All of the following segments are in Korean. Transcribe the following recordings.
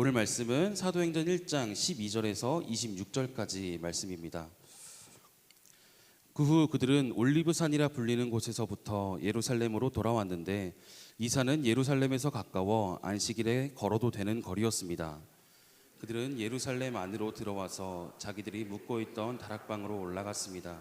오늘 말씀은 사도행전 1장 12절에서 26절까지 말씀입니다. 그 후 그들은 올리브산이라 불리는 곳에서부터 예루살렘으로 돌아왔는데 이 산은 예루살렘에서 가까워 안식일에 걸어도 되는 거리였습니다. 그들은 예루살렘 안으로 들어와서 자기들이 묵고 있던 다락방으로 올라갔습니다.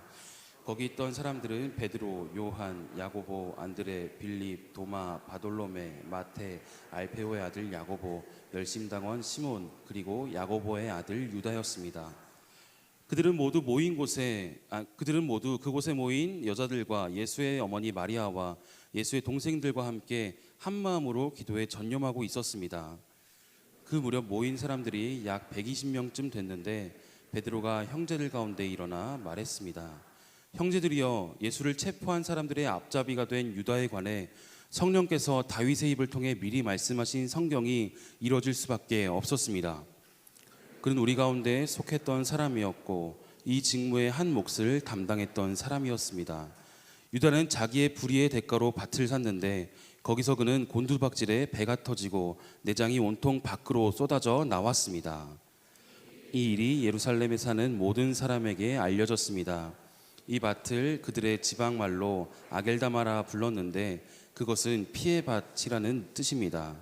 거기 있던 사람들은 베드로, 요한, 야고보, 안드레, 빌립, 도마, 바돌로메, 마테, 알페오의 아들 야고보, 열심당원 시몬, 그리고 야고보의 아들 유다였습니다. 그들은 모두 그곳에 모인 여자들과 예수의 어머니 마리아와 예수의 동생들과 함께 한 마음으로 기도에 전념하고 있었습니다. 그 무렵 모인 사람들이 약 120명쯤 됐는데 베드로가 형제들 가운데 일어나 말했습니다. 형제들이여, 예수를 체포한 사람들의 앞잡이가 된 유다에 관해 성령께서 다윗의 입을 통해 미리 말씀하신 성경이 이루어질 수밖에 없었습니다. 그는 우리 가운데 속했던 사람이었고 이 직무의 한 몫을 담당했던 사람이었습니다. 유다는 자기의 불의의 대가로 밭을 샀는데 거기서 그는 곤두박질에 배가 터지고 내장이 온통 밖으로 쏟아져 나왔습니다. 이 일이 예루살렘에 사는 모든 사람에게 알려졌습니다. 이 밭을 그들의 지방말로 아겔다마라 불렀는데 그것은 피의 밭이라는 뜻입니다.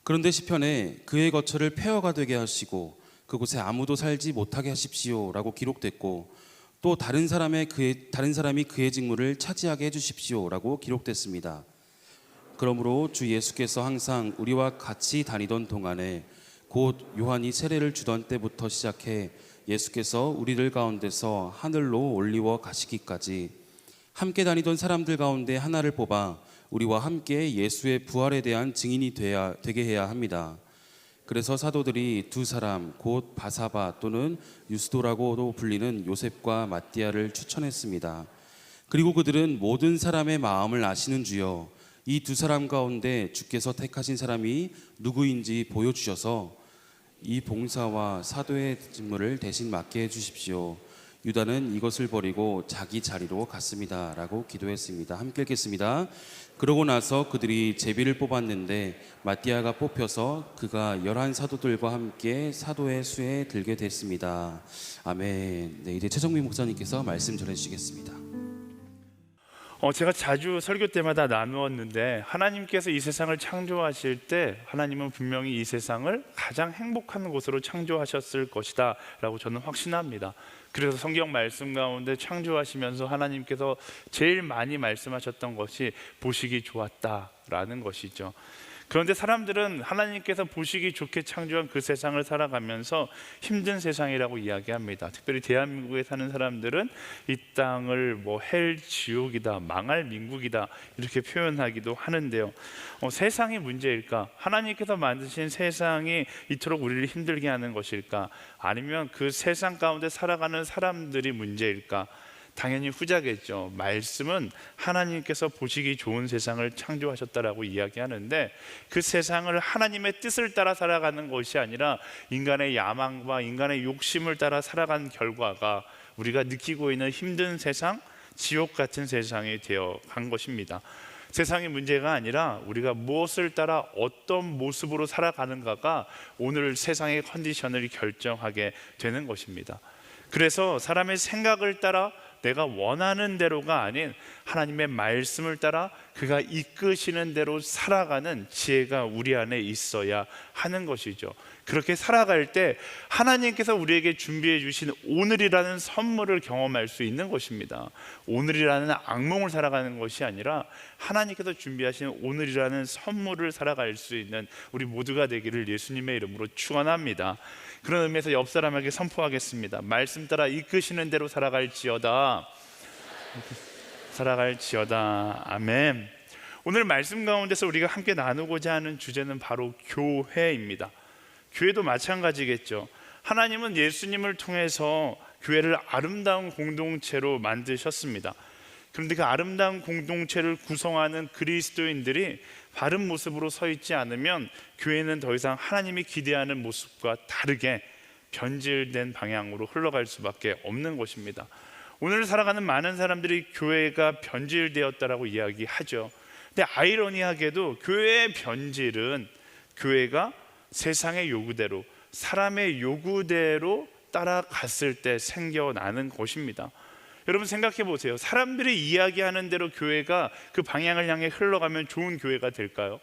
그런데 시편에 그의 거처를 폐허가 되게 하시고 그곳에 아무도 살지 못하게 하십시오 라고 기록됐고 또 다른 사람이 그의 직무를 차지하게 해주십시오 라고 기록됐습니다. 그러므로 주 예수께서 항상 우리와 같이 다니던 동안에 곧 요한이 세례를 주던 때부터 시작해 예수께서 우리들 가운데서 하늘로 올리워 가시기까지 함께 다니던 사람들 가운데 하나를 뽑아 우리와 함께 예수의 부활에 대한 증인이 되게 해야 합니다. 그래서 사도들이 두 사람 곧 바사바 또는 유스도라고도 불리는 요셉과 마띠아를 추천했습니다. 그리고 그들은 모든 사람의 마음을 아시는 주여, 이 두 사람 가운데 주께서 택하신 사람이 누구인지 보여주셔서 이 봉사와 사도의 직무를 대신 맡게 해주십시오. 유다는 이것을 버리고 자기 자리로 갔습니다 라고 기도했습니다. 함께 읽겠습니다. 그러고 나서 그들이 제비를 뽑았는데 마띠아가 뽑혀서 그가 11사도들과 함께 사도의 수에 들게 됐습니다. 아멘. 네, 이제 최정민 목사님께서 말씀 전해주시겠습니다. 제가 자주 설교 때마다 나누었는데 하나님께서 이 세상을 창조하실 때 하나님은 분명히 이 세상을 가장 행복한 곳으로 창조하셨을 것이다 라고 저는 확신합니다. 그래서 성경 말씀 가운데 창조하시면서 하나님께서 제일 많이 말씀하셨던 것이 보시기 좋았다라는 것이죠. 그런데 사람들은 하나님께서 보시기 좋게 창조한 그 세상을 살아가면서 힘든 세상이라고 이야기합니다. 특별히 대한민국에 사는 사람들은 이 땅을 헬 지옥이다, 망할 민국이다 이렇게 표현하기도 하는데요. 세상이 문제일까? 하나님께서 만드신 세상이 이토록 우리를 힘들게 하는 것일까? 아니면 그 세상 가운데 살아가는 사람들이 문제일까? 당연히 후자겠죠. 말씀은 하나님께서 보시기 좋은 세상을 창조하셨다라고 이야기하는데 그 세상을 하나님의 뜻을 따라 살아가는 것이 아니라 인간의 야망과 인간의 욕심을 따라 살아간 결과가 우리가 느끼고 있는 힘든 세상, 지옥 같은 세상이 되어 간 것입니다. 세상의 문제가 아니라 우리가 무엇을 따라 어떤 모습으로 살아가는가가 오늘 세상의 컨디션을 결정하게 되는 것입니다. 그래서 사람의 생각을 따라 내가 원하는 대로가 아닌 하나님의 말씀을 따라 그가 이끄시는 대로 살아가는 지혜가 우리 안에 있어야 하는 것이죠. 그렇게 살아갈 때 하나님께서 우리에게 준비해 주신 오늘이라는 선물을 경험할 수 있는 것입니다. 오늘이라는 악몽을 살아가는 것이 아니라 하나님께서 준비하신 오늘이라는 선물을 살아갈 수 있는 우리 모두가 되기를 예수님의 이름으로 축원합니다. 그런 의미에서 옆 사람에게 선포하겠습니다. 말씀 따라 이끄시는 대로 살아갈지어다. 아멘. 오늘 말씀 가운데서 우리가 함께 나누고자 하는 주제는 바로 교회입니다. 교회도 마찬가지겠죠. 하나님은 예수님을 통해서 교회를 아름다운 공동체로 만드셨습니다. 그런데 그 아름다운 공동체를 구성하는 그리스도인들이 바른 모습으로 서 있지 않으면 교회는 더 이상 하나님이 기대하는 모습과 다르게 변질된 방향으로 흘러갈 수밖에 없는 것입니다. 오늘 살아가는 많은 사람들이 교회가 변질되었다라고 이야기하죠. 근데 아이러니하게도 교회의 변질은 교회가 세상의 요구대로, 사람의 요구대로 따라갔을 때 생겨나는 것입니다. 여러분 생각해 보세요. 사람들이 이야기하는 대로 교회가 그 방향을 향해 흘러가면 좋은 교회가 될까요?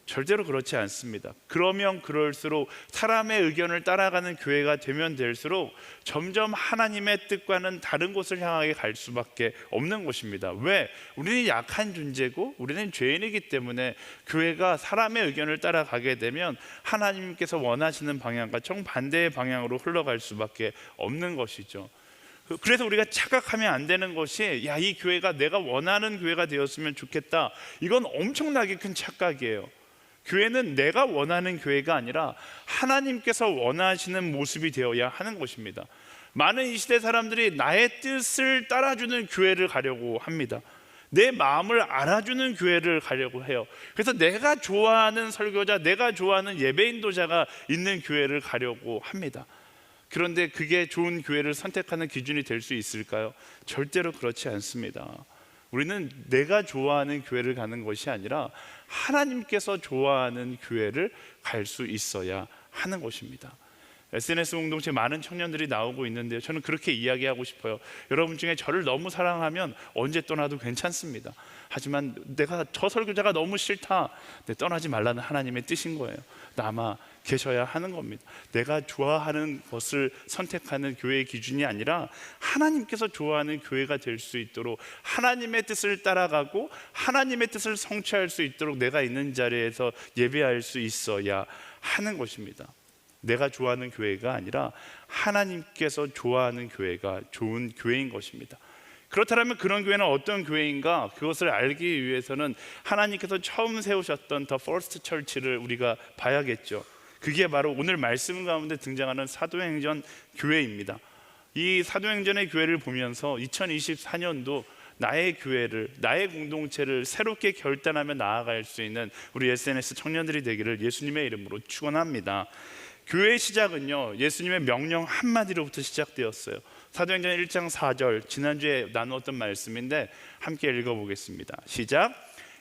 절대로 그렇지 않습니다. 그러면 그럴수록 사람의 의견을 따라가는 교회가 되면 될수록 점점 하나님의 뜻과는 다른 곳을 향하게 갈 수밖에 없는 것입니다. 왜? 우리는 약한 존재고 우리는 죄인이기 때문에 교회가 사람의 의견을 따라가게 되면 하나님께서 원하시는 방향과 정반대의 방향으로 흘러갈 수밖에 없는 것이죠. 그래서 우리가 착각하면 안 되는 것이 야, 이 교회가 내가 원하는 교회가 되었으면 좋겠다. 이건 엄청나게 큰 착각이에요. 교회는 내가 원하는 교회가 아니라 하나님께서 원하시는 모습이 되어야 하는 것입니다. 많은 이 시대 사람들이 나의 뜻을 따라주는 교회를 가려고 합니다. 내 마음을 알아주는 교회를 가려고 해요. 그래서 내가 좋아하는 설교자, 내가 좋아하는 예배인도자가 있는 교회를 가려고 합니다. 그런데 그게 좋은 교회를 선택하는 기준이 될 수 있을까요? 절대로 그렇지 않습니다. 우리는 내가 좋아하는 교회를 가는 것이 아니라 하나님께서 좋아하는 교회를 갈 수 있어야 하는 것입니다. SNS 공동체 많은 청년들이 나오고 있는데요, 저는 그렇게 이야기하고 싶어요. 여러분 중에 저를 너무 사랑하면 언제 떠나도 괜찮습니다. 하지만 내가 저 설교자가 너무 싫다, 떠나지 말라는 하나님의 뜻인 거예요. 남아 계셔야 하는 겁니다. 내가 좋아하는 것을 선택하는 교회의 기준이 아니라 하나님께서 좋아하는 교회가 될 수 있도록 하나님의 뜻을 따라가고 하나님의 뜻을 성취할 수 있도록 내가 있는 자리에서 예배할 수 있어야 하는 것입니다. 내가 좋아하는 교회가 아니라 하나님께서 좋아하는 교회가 좋은 교회인 것입니다. 그렇다면 그런 교회는 어떤 교회인가? 그것을 알기 위해서는 하나님께서 처음 세우셨던 The First Church를 우리가 봐야겠죠. 그게 바로 오늘 말씀 가운데 등장하는 사도행전 교회입니다. 이 사도행전의 교회를 보면서 2024년도 나의 교회를, 나의 공동체를 새롭게 결단하며 나아갈 수 있는 우리 SNS 청년들이 되기를 예수님의 이름으로 축원합니다. 교회의 시작은요, 예수님의 명령 한마디로부터 시작되었어요. 사도행전 1장 4절, 지난주에 나누었던 말씀인데 함께 읽어보겠습니다. 시작.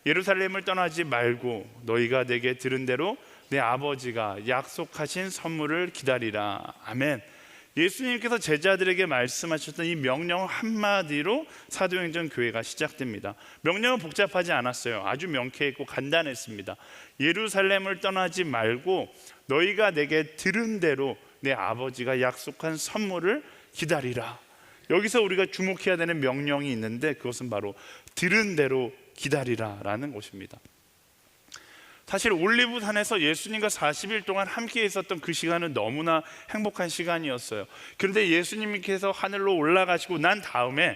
예루살렘을 떠나지 말고 너희가 내게 들은 대로 내 아버지가 약속하신 선물을 기다리라. 아멘. 예수님께서 제자들에게 말씀하셨던 이 명령 한마디로 사도행전 교회가 시작됩니다. 명령은 복잡하지 않았어요. 아주 명쾌했고 간단했습니다. 예루살렘을 떠나지 말고 너희가 내게 들은 대로 내 아버지가 약속한 선물을 기다리라. 여기서 우리가 주목해야 되는 명령이 있는데 그것은 바로 들은 대로 기다리라라는 것입니다. 사실 올리브산에서 예수님과 40일 동안 함께 있었던 그 시간은 너무나 행복한 시간이었어요. 그런데 예수님께서 하늘로 올라가시고 난 다음에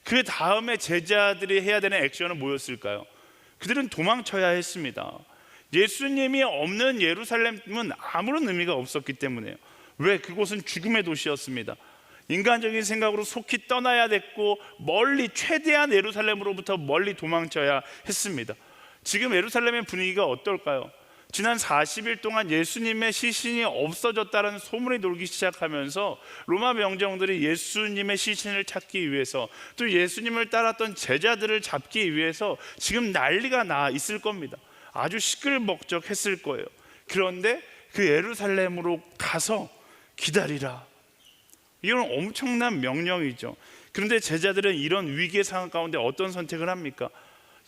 그 다음에 제자들이 해야 되는 액션은 뭐였을까요? 그들은 도망쳐야 했습니다. 예수님이 없는 예루살렘은 아무런 의미가 없었기 때문에요. 왜? 그곳은 죽음의 도시였습니다. 인간적인 생각으로 속히 떠나야 됐고 멀리, 최대한 예루살렘으로부터 멀리 도망쳐야 했습니다. 지금 예루살렘의 분위기가 어떨까요? 지난 40일 동안 예수님의 시신이 없어졌다는 소문이 돌기 시작하면서 로마 병정들이 예수님의 시신을 찾기 위해서, 또 예수님을 따랐던 제자들을 잡기 위해서 지금 난리가 나 있을 겁니다. 아주 시끌벅적했을 거예요. 그런데 그 예루살렘으로 가서 기다리라. 이건 엄청난 명령이죠. 그런데 제자들은 이런 위기의 상황 가운데 어떤 선택을 합니까?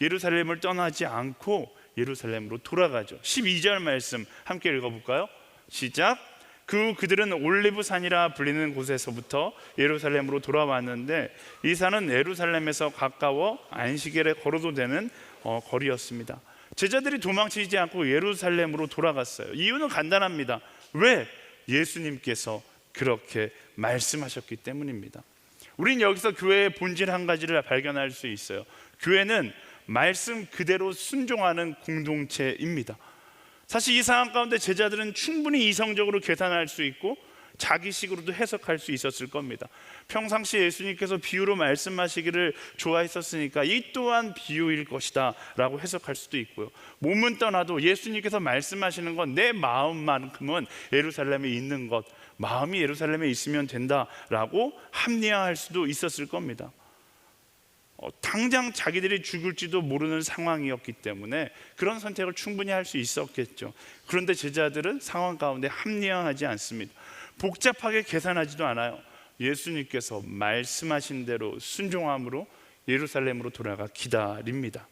예루살렘을 떠나지 않고 예루살렘으로 돌아가죠. 12절 말씀 함께 읽어볼까요? 시작. 그들은 올리브산이라 불리는 곳에서부터 예루살렘으로 돌아왔는데 이 산은 예루살렘에서 가까워 안식일에 걸어도 되는 거리였습니다. 제자들이 도망치지 않고 예루살렘으로 돌아갔어요. 이유는 간단합니다. 왜? 예수님께서 그렇게 말씀하셨기 때문입니다. 우린 여기서 교회의 본질 한 가지를 발견할 수 있어요. 교회는 말씀 그대로 순종하는 공동체입니다. 사실 이 상황 가운데 제자들은 충분히 이성적으로 계산할 수 있고 자기식으로도 해석할 수 있었을 겁니다. 평상시 예수님께서 비유로 말씀하시기를 좋아했었으니까 이 또한 비유일 것이다 라고 해석할 수도 있고요. 몸은 떠나도 예수님께서 말씀하시는 건 내 마음만큼은 예루살렘에 있는 것, 마음이 예루살렘에 있으면 된다라고 합리화할 수도 있었을 겁니다. 당장 자기들이 죽을지도 모르는 상황이었기 때문에 그런 선택을 충분히 할 수 있었겠죠. 그런데 제자들은 상황 가운데 합리화하지 않습니다. 복잡하게 계산하지도 않아요. 예수님께서 말씀하신 대로 순종함으로 예루살렘으로 돌아가 기다립니다.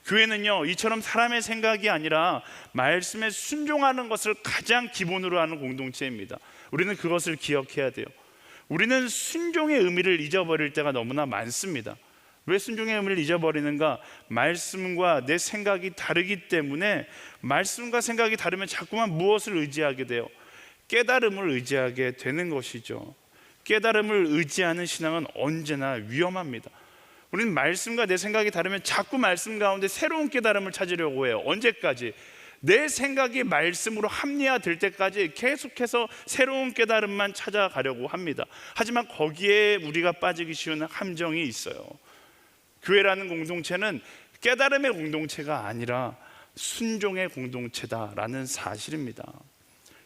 교회는요, 이처럼 사람의 생각이 아니라 말씀에 순종하는 것을 가장 기본으로 하는 공동체입니다. 우리는 그것을 기억해야 돼요. 우리는 순종의 의미를 잊어버릴 때가 너무나 많습니다. 왜 순종의 의미를 잊어버리는가? 말씀과 내 생각이 다르기 때문에, 말씀과 생각이 다르면 자꾸만 무엇을 의지하게 돼요? 깨달음을 의지하게 되는 것이죠. 깨달음을 의지하는 신앙은 언제나 위험합니다. 우리는 말씀과 내 생각이 다르면 자꾸 말씀 가운데 새로운 깨달음을 찾으려고 해요. 언제까지? 내 생각이 말씀으로 합리화될 때까지 계속해서 새로운 깨달음만 찾아가려고 합니다. 하지만 거기에 우리가 빠지기 쉬운 함정이 있어요. 교회라는 공동체는 깨달음의 공동체가 아니라 순종의 공동체다라는 사실입니다.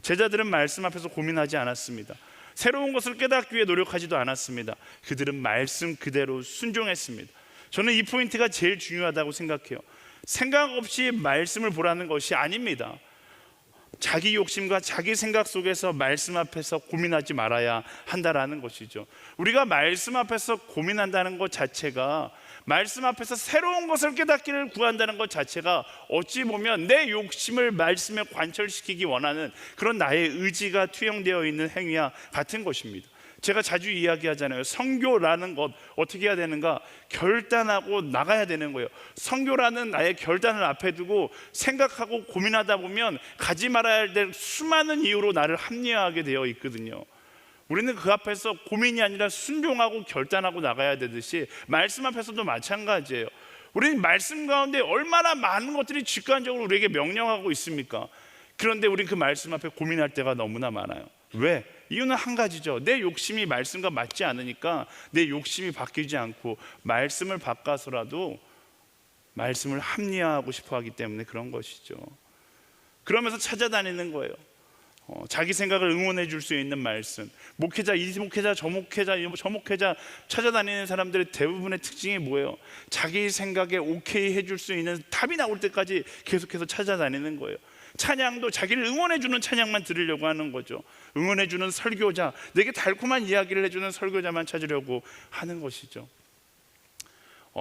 제자들은 말씀 앞에서 고민하지 않았습니다. 새로운 것을 깨닫기 위해 노력하지도 않았습니다. 그들은 말씀 그대로 순종했습니다. 저는 이 포인트가 제일 중요하다고 생각해요. 생각 없이 말씀을 보라는 것이 아닙니다. 자기 욕심과 자기 생각 속에서 말씀 앞에서 고민하지 말아야 한다라는 것이죠. 우리가 말씀 앞에서 고민한다는 것 자체가, 말씀 앞에서 새로운 것을 깨닫기를 구한다는 것 자체가 어찌 보면 내 욕심을 말씀에 관철시키기 원하는 그런 나의 의지가 투영되어 있는 행위와 같은 것입니다. 제가 자주 이야기하잖아요. 선교라는 것 어떻게 해야 되는가? 결단하고 나가야 되는 거예요. 선교라는 나의 결단을 앞에 두고 생각하고 고민하다 보면 가지 말아야 될 수많은 이유로 나를 합리화하게 되어 있거든요. 우리는 그 앞에서 고민이 아니라 순종하고 결단하고 나가야 되듯이 말씀 앞에서도 마찬가지예요. 우리는 말씀 가운데 얼마나 많은 것들이 직관적으로 우리에게 명령하고 있습니까? 그런데 우리는 그 말씀 앞에 고민할 때가 너무나 많아요. 왜? 이유는 한 가지죠. 내 욕심이 말씀과 맞지 않으니까 내 욕심이 바뀌지 않고 말씀을 바꿔서라도 말씀을 합리화하고 싶어 하기 때문에 그런 것이죠. 그러면서 찾아다니는 거예요. 자기 생각을 응원해 줄 수 있는 말씀. 목회자, 이 목회자, 저 목회자, 저 목회자 찾아다니는 사람들의 대부분의 특징이 뭐예요? 자기 생각에 오케이 해줄 수 있는 답이 나올 때까지 계속해서 찾아다니는 거예요. 찬양도 자기를 응원해주는 찬양만 들으려고 하는 거죠. 응원해주는 설교자, 내게 달콤한 이야기를 해주는 설교자만 찾으려고 하는 것이죠.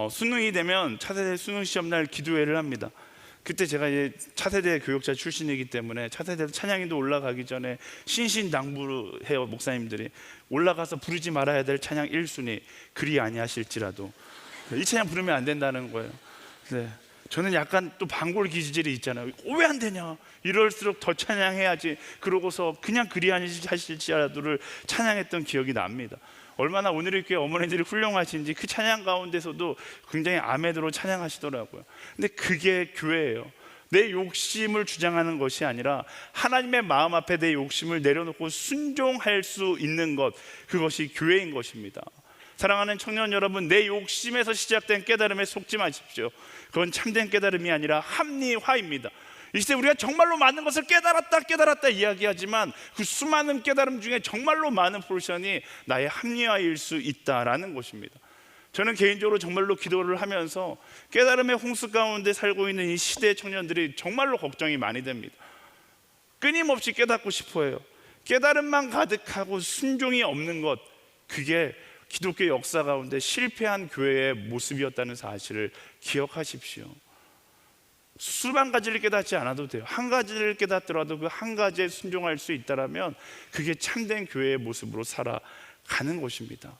수능이 되면 차세대 수능 시험날 기도회를 합니다. 그때 제가 이제 차세대 교육자 출신이기 때문에 차세대 찬양인도 올라가기 전에 신신당부해요. 목사님들이 올라가서 부르지 말아야 될 찬양 1순위 그리 아니하실지라도, 이 찬양 부르면 안 된다는 거예요. 네. 저는 약간 또 반골 기질이 있잖아요. 왜 안 되냐? 이럴수록 더 찬양해야지. 그러고서 그냥 그리 아니하실지라도를 찬양했던 기억이 납니다. 얼마나 오늘 교회 어머니들이 훌륭하신지 그 찬양 가운데서도 굉장히 아멘으로 찬양하시더라고요. 근데 그게 교회예요. 내 욕심을 주장하는 것이 아니라 하나님의 마음 앞에 내 욕심을 내려놓고 순종할 수 있는 것, 그것이 교회인 것입니다. 사랑하는 청년 여러분, 내 욕심에서 시작된 깨달음에 속지 마십시오. 그건 참된 깨달음이 아니라 합리화입니다. 이 시대 우리가 정말로 많은 것을 깨달았다 이야기하지만 그 수많은 깨달음 중에 정말로 많은 포션이 나의 합리화일 수 있다라는 것입니다. 저는 개인적으로 정말로 기도를 하면서 깨달음의 홍수 가운데 살고 있는 이 시대의 청년들이 정말로 걱정이 많이 됩니다. 끊임없이 깨닫고 싶어 해요. 깨달음만 가득하고 순종이 없는 것, 그게 기독교 역사 가운데 실패한 교회의 모습이었다는 사실을 기억하십시오. 수만 가지를 깨닫지 않아도 돼요. 한 가지를 깨닫더라도 그 한 가지에 순종할 수 있다면 그게 참된 교회의 모습으로 살아가는 것입니다.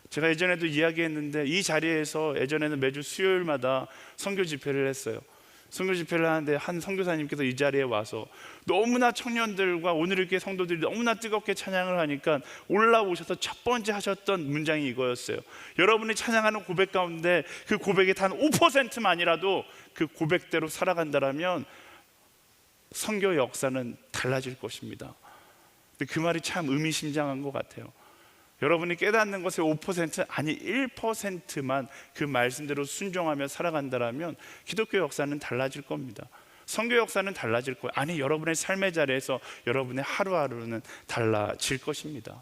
제가 예전에도 이야기했는데 이 자리에서 예전에는 매주 수요일마다 선교 집회를 했어요. 선교 집회를 하는데 한 선교사님께서 이 자리에 와서 너무나 청년들과 오늘 교회 성도들이 너무나 뜨겁게 찬양을 하니까 올라오셔서 첫 번째 하셨던 문장이 이거였어요. 여러분이 찬양하는 고백 가운데 그 고백의 단 5%만이라도 그 고백대로 살아간다면 선교 역사는 달라질 것입니다. 근데 그 말이 참 의미심장한 것 같아요. 여러분이 깨닫는 것의 5% 아니 1%만 그 말씀대로 순종하며 살아간다면 기독교 역사는 달라질 겁니다. 선교 역사는 달라질 거예요. 아니, 여러분의 삶의 자리에서 여러분의 하루하루는 달라질 것입니다.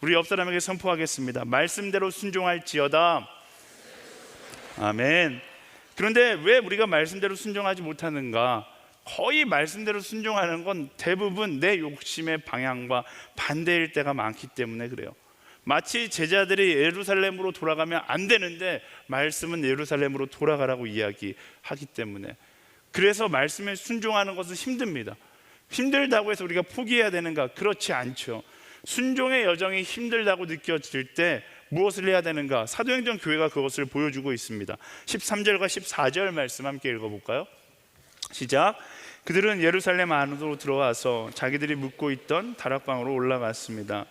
우리 옆 사람에게 선포하겠습니다. 말씀대로 순종할지어다. 아멘. 그런데 왜 우리가 말씀대로 순종하지 못하는가? 거의 말씀대로 순종하는 건 대부분 내 욕심의 방향과 반대일 때가 많기 때문에 그래요. 마치 제자들이 예루살렘으로 돌아가면 안 되는데 말씀은 예루살렘으로 돌아가라고 이야기하기 때문에, 그래서 말씀에 순종하는 것은 힘듭니다. 힘들다고 해서 우리가 포기해야 되는가? 그렇지 않죠. 순종의 여정이 힘들다고 느껴질 때 무엇을 해야 되는가? 사도행전 교회가 그것을 보여주고 있습니다. 13절과 14절 말씀 함께 읽어볼까요? 시작. 그들은 예루살렘 안으로 들어와서 자기들이 묵고 있던 다락방으로 올라갔습니다.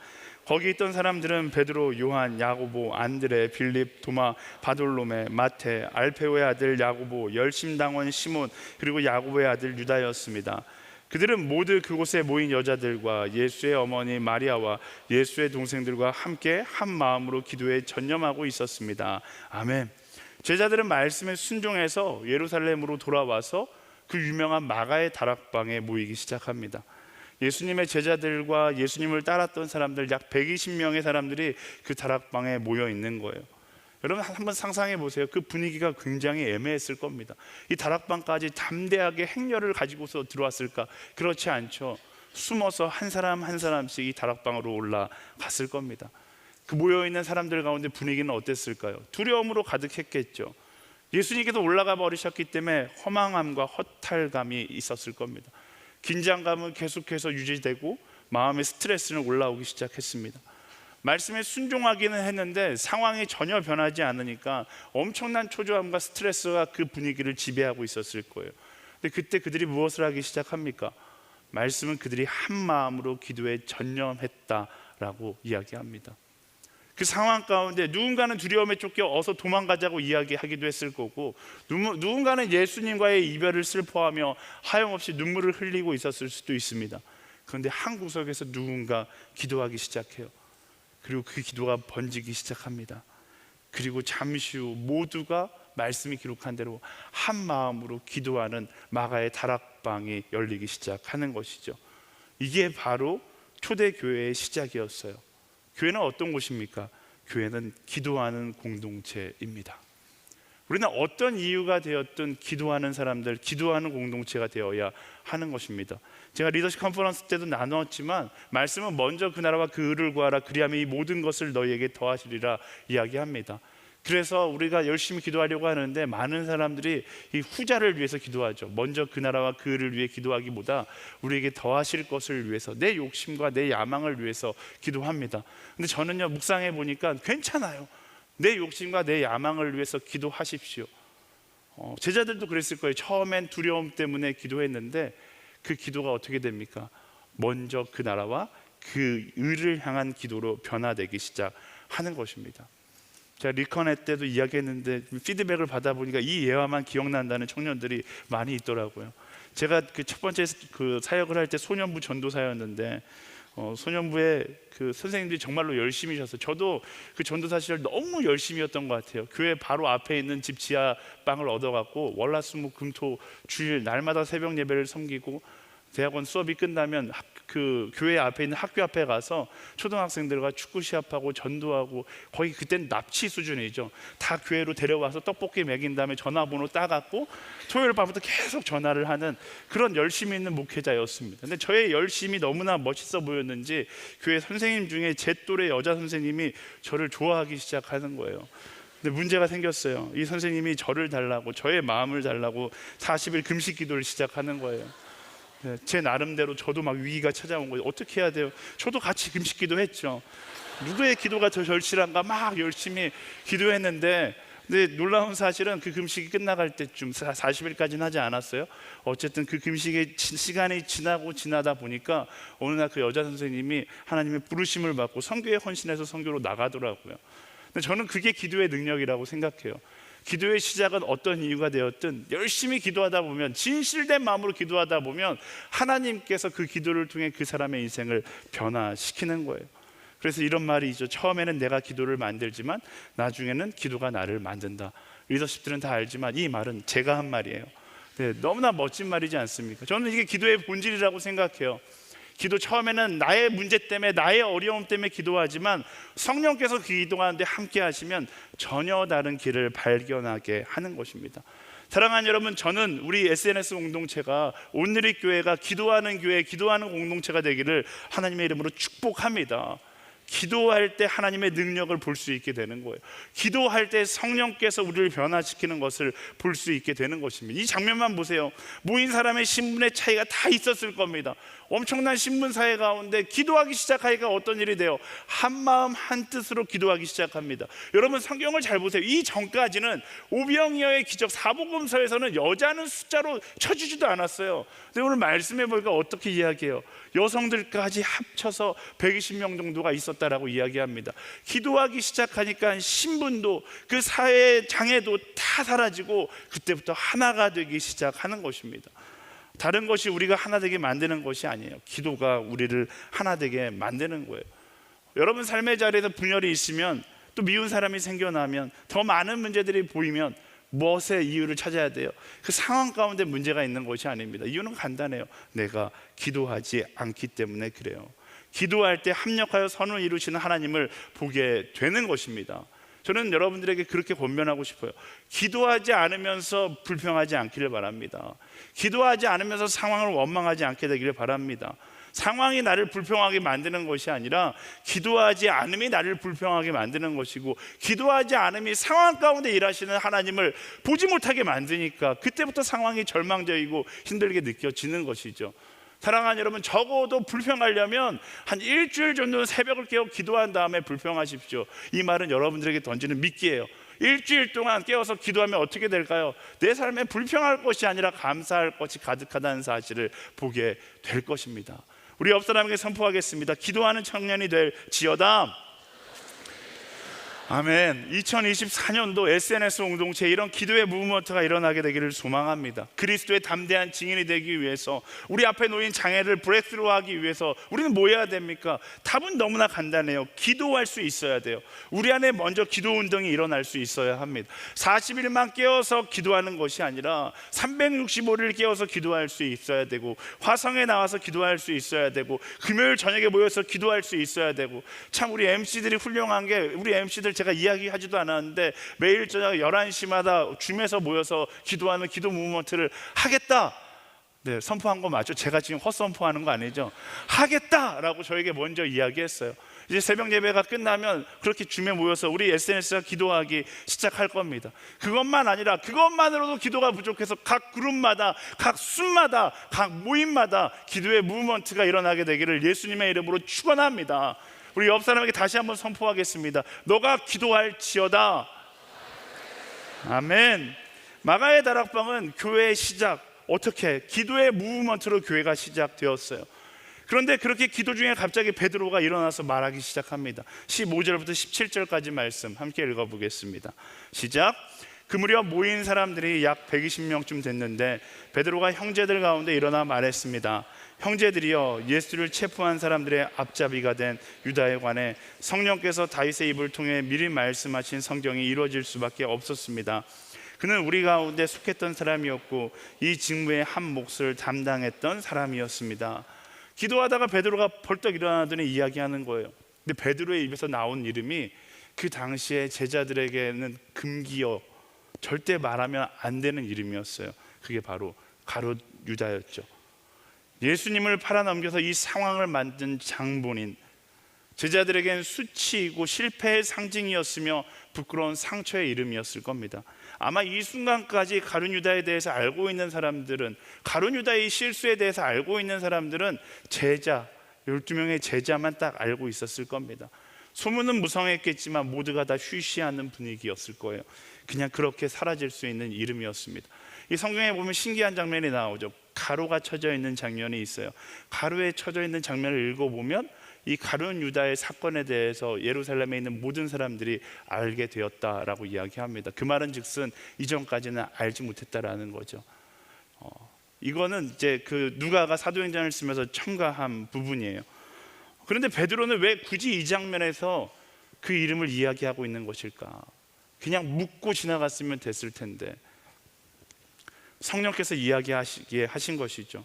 거기 있던 사람들은 베드로, 요한, 야고보, 안드레, 빌립, 도마, 바돌로메, 마테, 알페오의 아들 야고보, 열심당원 시몬, 그리고 야고보의 아들 유다였습니다. 그들은 모두 그곳에 모인 여자들과 예수의 어머니 마리아와 예수의 동생들과 함께 한 마음으로 기도에 전념하고 있었습니다. 아멘. 제자들은 말씀에 순종해서 예루살렘으로 돌아와서 그 유명한 마가의 다락방에 모이기 시작합니다. 예수님의 제자들과 예수님을 따랐던 사람들 약 120명의 사람들이 그 다락방에 모여 있는 거예요. 여러분 한번 상상해 보세요. 그 분위기가 굉장히 애매했을 겁니다. 이 다락방까지 담대하게 행렬을 가지고서 들어왔을까? 그렇지 않죠. 숨어서 한 사람 한 사람씩 이 다락방으로 올라갔을 겁니다. 그 모여있는 사람들 가운데 분위기는 어땠을까요? 두려움으로 가득했겠죠. 예수님께서 올라가 버리셨기 때문에 허망함과 허탈감이 있었을 겁니다. 긴장감은 계속해서 유지되고 마음의 스트레스는 올라오기 시작했습니다. 말씀에 순종하기는 했는데 상황이 전혀 변하지 않으니까 엄청난 초조함과 스트레스가 그 분위기를 지배하고 있었을 거예요. 근데 그때 그들이 무엇을 하기 시작합니까? 말씀은 그들이 한 마음으로 기도에 전념했다라고 이야기합니다. 그 상황 가운데 누군가는 두려움에 쫓겨 어서 도망가자고 이야기하기도 했을 거고, 누군가는 예수님과의 이별을 슬퍼하며 하염없이 눈물을 흘리고 있었을 수도 있습니다. 그런데 한 구석에서 누군가 기도하기 시작해요. 그리고 그 기도가 번지기 시작합니다. 그리고 잠시 후 모두가 말씀이 기록한 대로 한 마음으로 기도하는 마가의 다락방이 열리기 시작하는 것이죠. 이게 바로 초대교회의 시작이었어요. 교회는 어떤 곳입니까? 교회는 기도하는 공동체입니다. 우리는 어떤 이유가 되었든 기도하는 사람들, 기도하는 공동체가 되어야 하는 것입니다. 제가 리더십 컨퍼런스 때도 나누었지만 말씀은 먼저 그 나라와 그 의를 구하라, 그리하면 이 모든 것을 너희에게 더하시리라 이야기합니다. 그래서 우리가 열심히 기도하려고 하는데 많은 사람들이 이 후자를 위해서 기도하죠. 먼저 그 나라와 그 의를 위해 기도하기보다 우리에게 더하실 것을 위해서, 내 욕심과 내 야망을 위해서 기도합니다. 근데 저는요, 묵상해 보니까 괜찮아요. 내 욕심과 내 야망을 위해서 기도하십시오. 제자들도 그랬을 거예요. 처음엔 두려움 때문에 기도했는데 그 기도가 어떻게 됩니까? 먼저 그 나라와 그 의를 향한 기도로 변화되기 시작하는 것입니다. 제가 리커네 때도 이야기했는데 피드백을 받아보니까 이 예화만 기억난다는 청년들이 많이 있더라고요. 제가 그 첫 번째 그 사역을 할 때 소년부 전도사였는데 소년부에 그 선생님들이 정말로 열심히셨어요. 저도 그 전도사 시절 너무 열심히였던 것 같아요. 교회 바로 앞에 있는 집 지하 방을 얻어갖고 월화수목 금토 주일 날마다 새벽 예배를 섬기고, 대학원 수업이 끝나면 그 교회 앞에 있는 학교 앞에 가서 초등학생들과 축구 시합하고 전도하고, 거의 그때는 납치 수준이죠. 다 교회로 데려와서 떡볶이 먹인 다음에 전화번호 따갖고 토요일 밤부터 계속 전화를 하는 그런 열심히 있는 목회자였습니다. 근데 저의 열심이 너무나 멋있어 보였는지 교회 선생님 중에 제 또래 여자 선생님이 저를 좋아하기 시작하는 거예요. 근데 문제가 생겼어요. 이 선생님이 저를 달라고, 저의 마음을 달라고 40일 금식 기도를 시작하는 거예요. 제 나름대로 저도 막 위기가 찾아온 거예요. 어떻게 해야 돼요? 저도 같이 금식 기도했죠. 누구의 기도가 더 절실한가 막 열심히 기도했는데, 근데 놀라운 사실은 그 금식이 끝나갈 때쯤 40일까지는 하지 않았어요. 어쨌든 그 금식의 시간이 지나다 보니까 어느 날 그 여자 선생님이 하나님의 부르심을 받고 선교에 헌신해서 선교로 나가더라고요. 근데 저는 그게 기도의 능력이라고 생각해요. 기도의 시작은 어떤 이유가 되었든 열심히 기도하다 보면, 진실된 마음으로 기도하다 보면 하나님께서 그 기도를 통해 그 사람의 인생을 변화시키는 거예요. 그래서 이런 말이 있죠. 처음에는 내가 기도를 만들지만 나중에는 기도가 나를 만든다. 리더십들은 다 알지만 이 말은 제가 한 말이에요. 네, 너무나 멋진 말이지 않습니까? 저는 이게 기도의 본질이라고 생각해요. 기도 처음에는 나의 문제 때문에, 나의 어려움 때문에 기도하지만 성령께서 그 기도하는데 함께 하시면 전혀 다른 길을 발견하게 하는 것입니다. 사랑하는 여러분, 저는 우리 SNS 공동체가, 온누리 교회가 기도하는 교회, 기도하는 공동체가 되기를 하나님의 이름으로 축복합니다. 기도할 때 하나님의 능력을 볼 수 있게 되는 거예요. 기도할 때 성령께서 우리를 변화시키는 것을 볼 수 있게 되는 것입니다. 이 장면만 보세요. 모인 사람의 신분의 차이가 다 있었을 겁니다. 엄청난 신분사회 가운데 기도하기 시작하니까 어떤 일이 돼요? 한 마음 한 뜻으로 기도하기 시작합니다. 여러분, 성경을 잘 보세요. 이 전까지는 오병이어의 기적, 사복음서에서는 여자는 숫자로 쳐주지도 않았어요. 근데 오늘 말씀해 보니까 어떻게 이야기해요? 여성들까지 합쳐서 120명 정도가 있었다라고 이야기합니다. 기도하기 시작하니까 신분도, 그 사회의 장애도 다 사라지고 그때부터 하나가 되기 시작하는 것입니다. 다른 것이 우리가 하나 되게 만드는 것이 아니에요. 기도가 우리를 하나 되게 만드는 거예요. 여러분 삶의 자리에서 분열이 있으면, 또 미운 사람이 생겨나면, 더 많은 문제들이 보이면 무엇의 이유를 찾아야 돼요? 그 상황 가운데 문제가 있는 것이 아닙니다. 이유는 간단해요. 내가 기도하지 않기 때문에 그래요. 기도할 때 합력하여 선을 이루시는 하나님을 보게 되는 것입니다. 저는 여러분들에게 그렇게 권면하고 싶어요. 기도하지 않으면서 불평하지 않기를 바랍니다. 기도하지 않으면서 상황을 원망하지 않게 되기를 바랍니다. 상황이 나를 불평하게 만드는 것이 아니라 기도하지 않음이 나를 불평하게 만드는 것이고, 기도하지 않음이 상황 가운데 일하시는 하나님을 보지 못하게 만드니까 그때부터 상황이 절망적이고 힘들게 느껴지는 것이죠. 사랑하는 여러분, 적어도 불평하려면 한 일주일 정도는 새벽을 깨어 기도한 다음에 불평하십시오. 이 말은 여러분들에게 던지는 미끼예요. 일주일 동안 깨어서 기도하면 어떻게 될까요? 내 삶에 불평할 것이 아니라 감사할 것이 가득하다는 사실을 보게 될 것입니다. 우리 옆 사람에게 선포하겠습니다. 기도하는 청년이 될지어다. 아멘. 2024년도 SNS 공동체에 이런 기도의 무브먼트가 일어나게 되기를 소망합니다. 그리스도의 담대한 증인이 되기 위해서, 우리 앞에 놓인 장애를 브레이크스루하기 위해서 우리는 뭐 해야 됩니까? 답은 너무나 간단해요. 기도할 수 있어야 돼요. 우리 안에 먼저 기도 운동이 일어날 수 있어야 합니다. 40일만 깨어서 기도하는 것이 아니라 365일 깨어서 기도할 수 있어야 되고, 화성에 나와서 기도할 수 있어야 되고, 금요일 저녁에 모여서 기도할 수 있어야 되고. 참 우리 MC들이 훌륭한 게, 우리 MC들 제가 이야기하지도 않았는데 매일 저녁 11시마다 줌에서 모여서 기도하는 기도 무브먼트를 하겠다. 네, 선포한 거 맞죠? 제가 지금 헛선포하는 거 아니죠? 하겠다라고 저에게 먼저 이야기했어요. 이제 새벽 예배가 끝나면 그렇게 줌에 모여서 우리 SNS가 기도하기 시작할 겁니다. 그것만 아니라, 그것만으로도 기도가 부족해서 각 그룹마다, 각 순마다, 각 모임마다 기도의 무브먼트가 일어나게 되기를 예수님의 이름으로 축원합니다. 우리 옆 사람에게 다시 한번 선포하겠습니다. 너가 기도할지어다. 아멘. 마가의 다락방은 교회의 시작, 어떻게 기도의 무브먼트로 교회가 시작되었어요. 그런데 그렇게 기도 중에 갑자기 베드로가 일어나서 말하기 시작합니다. 15절부터 17절까지 말씀 함께 읽어보겠습니다. 시작. 그 무렵 모인 사람들이 약 120명쯤 됐는데 베드로가 형제들 가운데 일어나 말했습니다. 형제들이여, 예수를 체포한 사람들의 앞잡이가 된 유다에 관해 성령께서 다윗의 입을 통해 미리 말씀하신 성경이 이루어질 수밖에 없었습니다. 그는 우리 가운데 속했던 사람이었고 이 직무의 한 몫을 담당했던 사람이었습니다. 기도하다가 베드로가 벌떡 일어나더니 이야기하는 거예요. 근데 베드로의 입에서 나온 이름이 그 당시에 제자들에게는 금기어, 절대 말하면 안 되는 이름이었어요. 그게 바로 가룟 유다였죠. 예수님을 팔아넘겨서 이 상황을 만든 장본인, 제자들에겐 수치이고 실패의 상징이었으며 부끄러운 상처의 이름이었을 겁니다. 아마 이 순간까지 가룟 유다에 대해서 알고 있는 사람들은, 가룟 유다의 실수에 대해서 알고 있는 사람들은 제자, 12명의 제자만 딱 알고 있었을 겁니다. 소문은 무성했겠지만 모두가 다 쉬쉬하는 분위기였을 거예요. 그냥 그렇게 사라질 수 있는 이름이었습니다. 이 성경에 보면 신기한 장면이 나오죠. 가루가 쳐져 있는 장면이 있어요. 가루에 쳐져 있는 장면을 읽어보면 이 가룟 유다의 사건에 대해서 예루살렘에 있는 모든 사람들이 알게 되었다라고 이야기합니다. 그 말은 즉슨 이전까지는 알지 못했다라는 거죠. 이거는 이제 그 누가가 사도행전을 쓰면서 첨가한 부분이에요. 그런데 베드로는 왜 굳이 이 장면에서 그 이름을 이야기하고 있는 것일까? 그냥 묻고 지나갔으면 됐을 텐데 성령께서 이야기하시기에 하신 것이죠.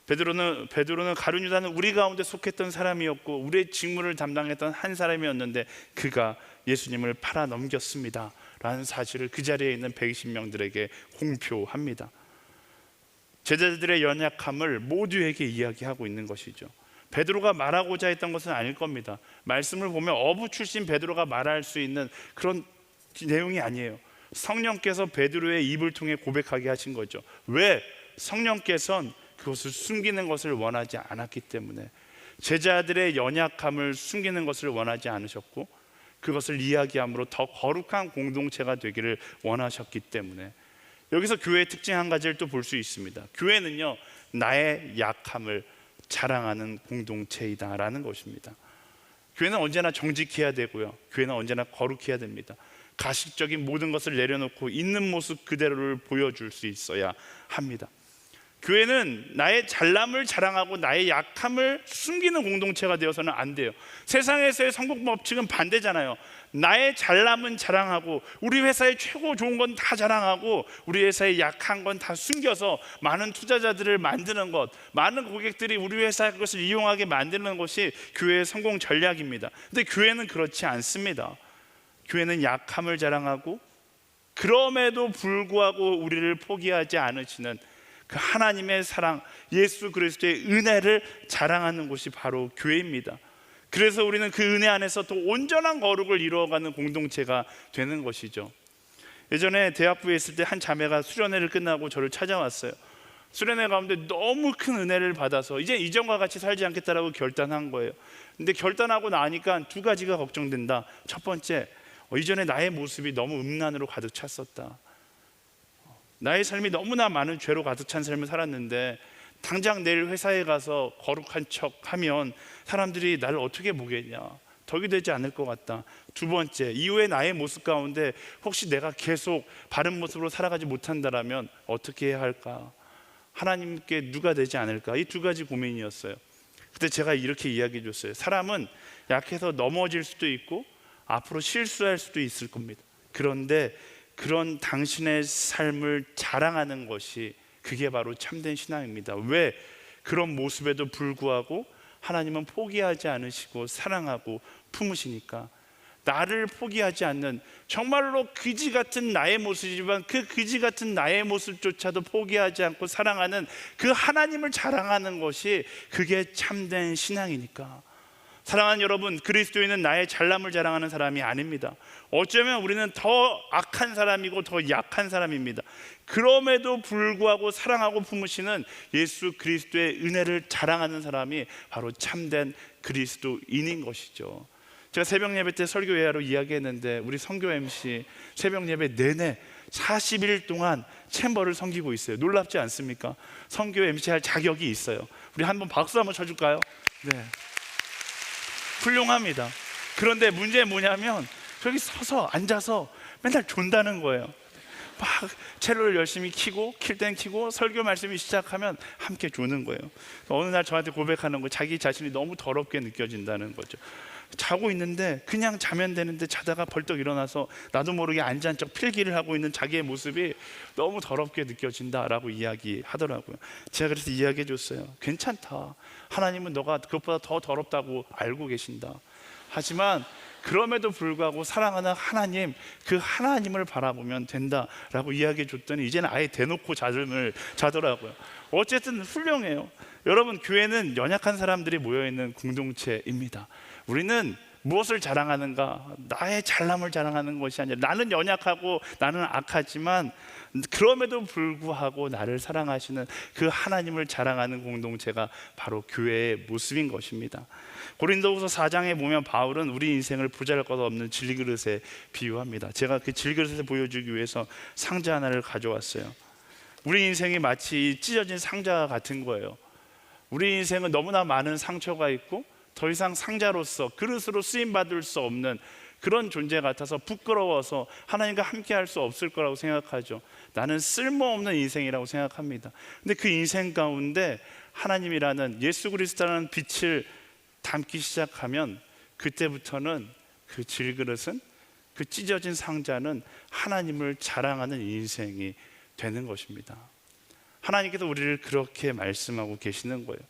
베드로는 가룟 유다는 우리 가운데 속했던 사람이었고 우리의 직무를 담당했던 한 사람이었는데 그가 예수님을 팔아 넘겼습니다 라는 사실을 그 자리에 있는 120명들에게 공표합니다. 제자들의 연약함을 모두에게 이야기하고 있는 것이죠. 베드로가 말하고자 했던 것은 아닐 겁니다. 말씀을 보면 어부 출신 베드로가 말할 수 있는 그런 내용이 아니에요. 성령께서 베드로의 입을 통해 고백하게 하신 거죠. 왜? 성령께서는 그것을 숨기는 것을 원하지 않았기 때문에, 제자들의 연약함을 숨기는 것을 원하지 않으셨고 그것을 이야기함으로 더 거룩한 공동체가 되기를 원하셨기 때문에, 여기서 교회의 특징 한 가지를 또 볼 수 있습니다. 교회는요, 나의 약함을 자랑하는 공동체이다라는 것입니다. 교회는 언제나 정직해야 되고요, 교회는 언제나 거룩해야 됩니다. 가식적인 모든 것을 내려놓고 있는 모습 그대로를 보여줄 수 있어야 합니다. 교회는 나의 잘남을 자랑하고 나의 약함을 숨기는 공동체가 되어서는 안 돼요. 세상에서의 성공 법칙은 반대잖아요. 나의 잘남은 자랑하고 우리 회사의 최고 좋은 건 다 자랑하고 우리 회사의 약한 건 다 숨겨서 많은 투자자들을 만드는 것, 많은 고객들이 우리 회사의 것을 이용하게 만드는 것이 교회의 성공 전략입니다. 근데 교회는 그렇지 않습니다. 교회는 약함을 자랑하고 그럼에도 불구하고 우리를 포기하지 않으시는 그 하나님의 사랑, 예수 그리스도의 은혜를 자랑하는 곳이 바로 교회입니다. 그래서 우리는 그 은혜 안에서 또 온전한 거룩을 이루어가는 공동체가 되는 것이죠. 예전에 대학부에 있을 때 한 자매가 수련회를 끝나고 저를 찾아왔어요. 수련회 가운데 너무 큰 은혜를 받아서 이제 이전과 같이 살지 않겠다라고 결단한 거예요. 근데 결단하고 나니까 두 가지가 걱정된다. 첫 번째, 이전에 나의 모습이 너무 음란으로 가득 찼었다. 나의 삶이 너무나 많은 죄로 가득 찬 삶을 살았는데 당장 내일 회사에 가서 거룩한 척 하면 사람들이 나를 어떻게 보겠냐, 덕이 되지 않을 것 같다. 두 번째, 이후에 나의 모습 가운데 혹시 내가 계속 바른 모습으로 살아가지 못한다면 어떻게 해야 할까, 하나님께 누가 되지 않을까. 이 두 가지 고민이었어요. 그때 제가 이렇게 이야기해 줬어요. 사람은 약해서 넘어질 수도 있고 앞으로 실수할 수도 있을 겁니다. 그런데 그런 당신의 삶을 자랑하는 것이 그게 바로 참된 신앙입니다. 왜? 그런 모습에도 불구하고 하나님은 포기하지 않으시고 사랑하고 품으시니까. 나를 포기하지 않는, 정말로 그지 같은 나의 모습이지만 그 그지 같은 나의 모습조차도 포기하지 않고 사랑하는 그 하나님을 자랑하는 것이 그게 참된 신앙이니까. 사랑하는 여러분, 그리스도인은 나의 잘남을 자랑하는 사람이 아닙니다. 어쩌면 우리는 더 악한 사람이고 더 약한 사람입니다. 그럼에도 불구하고 사랑하고 품으시는 예수 그리스도의 은혜를 자랑하는 사람이 바로 참된 그리스도인인 것이죠. 제가 새벽 예배 때 설교 예하로 이야기했는데 우리 선교 MC 새벽 예배 내내 40일 동안 챔버를 섬기고 있어요. 놀랍지 않습니까? 선교 MC 할 자격이 있어요. 우리 한번 박수 한번 쳐줄까요? 네, 훌륭합니다. 그런데 문제는 뭐냐면 저기 서서 앉아서 맨날 존다는 거예요. 막 첼로를 열심히 키고 킬 땐 키고 설교 말씀이 시작하면 함께 조는 거예요. 어느 날 저한테 고백하는 거, 자기 자신이 너무 더럽게 느껴진다는 거죠. 자고 있는데 그냥 자면 되는데 자다가 벌떡 일어나서 나도 모르게 앉은 척 필기를 하고 있는 자기의 모습이 너무 더럽게 느껴진다라고 이야기하더라고요. 제가 그래서 이야기해 줬어요. 괜찮다. 하나님은 너가 그것보다 더 더럽다고 알고 계신다. 하지만 그럼에도 불구하고 사랑하는 하나님, 그 하나님을 바라보면 된다라고 이야기해 줬더니 이제는 아예 대놓고 잠을 자더라고요. 어쨌든 훌륭해요. 여러분, 교회는 연약한 사람들이 모여있는 공동체입니다. 우리는 무엇을 자랑하는가? 나의 잘남을 자랑하는 것이 아니라, 나는 연약하고 나는 악하지만 그럼에도 불구하고 나를 사랑하시는 그 하나님을 자랑하는 공동체가 바로 교회의 모습인 것입니다. 고린도후서 4장에 보면 바울은 우리 인생을 보잘것없는 질그릇에 비유합니다. 제가 그 질그릇을 보여주기 위해서 상자 하나를 가져왔어요. 우리 인생이 마치 찢어진 상자 같은 거예요. 우리 인생은 너무나 많은 상처가 있고 더 이상 상자로서, 그릇으로 쓰임받을 수 없는 그런 존재 같아서 부끄러워서 하나님과 함께 할 수 없을 거라고 생각하죠. 나는 쓸모없는 인생이라고 생각합니다. 근데 그 인생 가운데 하나님이라는 예수 그리스도라는 빛을 담기 시작하면 그때부터는 그 질그릇은, 그 찢어진 상자는 하나님을 자랑하는 인생이 되는 것입니다. 하나님께서 우리를 그렇게 말씀하고 계시는 거예요.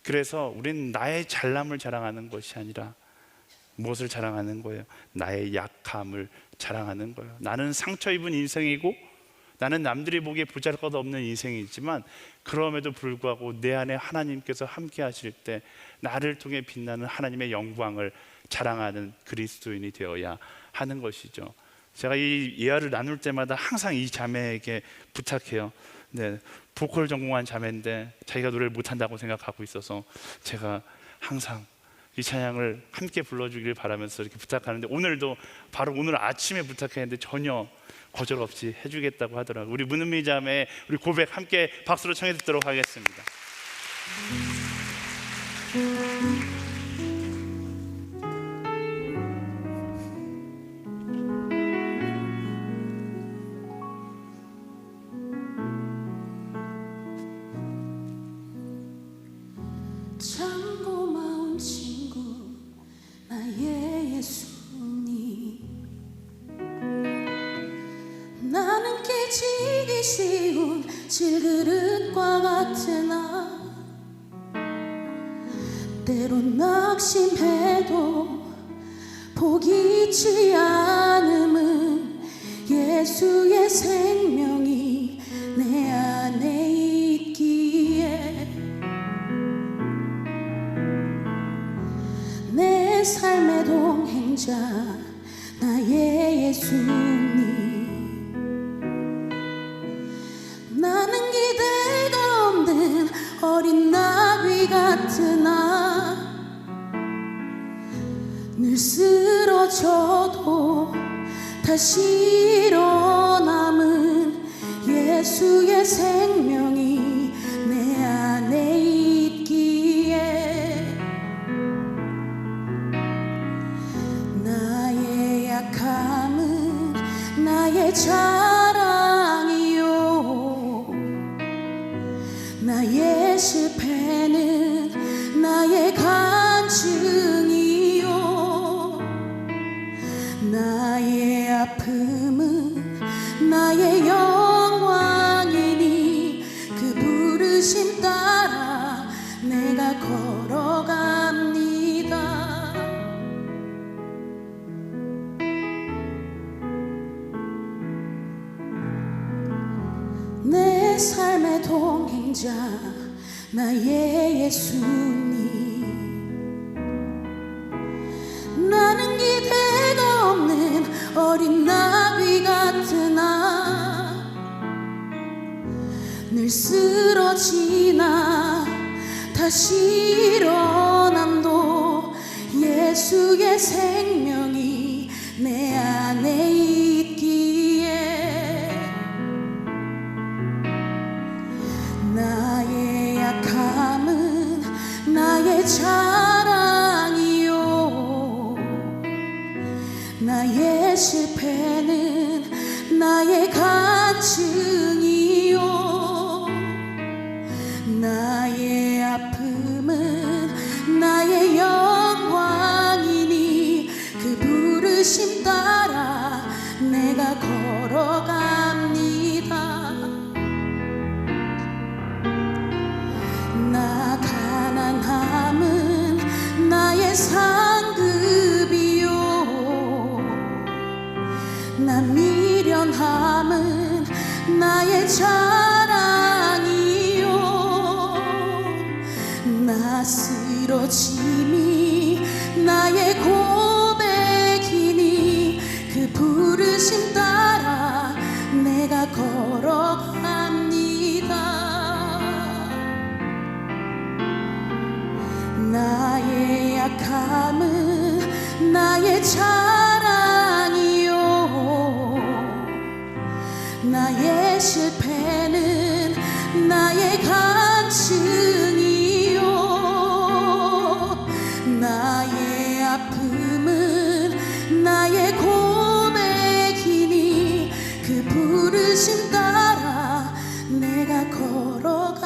그래서 우리는 나의 잘남을 자랑하는 것이 아니라 무엇을 자랑하는 거예요? 나의 약함을 자랑하는 거예요. 나는 상처 입은 인생이고 나는 남들이 보기에 보잘것없는 인생이지만 그럼에도 불구하고 내 안에 하나님께서 함께 하실 때 나를 통해 빛나는 하나님의 영광을 자랑하는 그리스도인이 되어야 하는 것이죠. 제가 이 예화를 나눌 때마다 항상 이 자매에게 부탁해요. 네, 보컬 전공한 자매인데 자기가 노래를 못한다고 생각하고 있어서 제가 항상 이 찬양을 함께 불러주기를 바라면서 이렇게 부탁하는데, 오늘도 바로 오늘 아침에 부탁했는데 전혀 거절 없이 해주겠다고 하더라고요. 우리 문은미 자매의 우리 고백 함께 박수로 청해 듣도록 하겠습니다. 참 고마운 친구 나의 예수님, 나는 깨지기 쉬운 질그릇과 같으나 때론 낙심해도 포기치 않음은 예수의 생명이 내 안에 있기에 내 삶의 동행자 나의 예수님, 나는 기대가 없는 어린 나귀 같으나 늘 쓰러져도 다시 일어남은 예수의 생명이 내 안에 있기에 나의 약함은 나의 자랑이요, 나의 실패는 나의 간증이요, 나의 아픔은 나의 영광이니 그 부르심 따라 내가 걸어갑니다. 내 삶의 동행자 나의 예수님, 나는 기대가 없는 어린 나귀 같으나 늘 쓰러지나 다시 일어남도 예수의 생명이 내 안에 있기에 나의 약함은 나의 자랑이요, 나의 실패는 나의 간증이요, 나의 아픔은 나의 영광이니 그 부르심 따라 내가 걸어갑니다. 나 가난함은 나의 상급이요, 나 미련함은 나의 자랑이요, 나 쓰러짐이 나의 고백이니 그 부르심 따라 내가 걸어갑니다. 나의 약함은 나의 자랑이요, 나의 실패는 나의 간증이요, 나의 아픔은 나의 고백이니 그 부르심 따라 내가 걸어갑니다.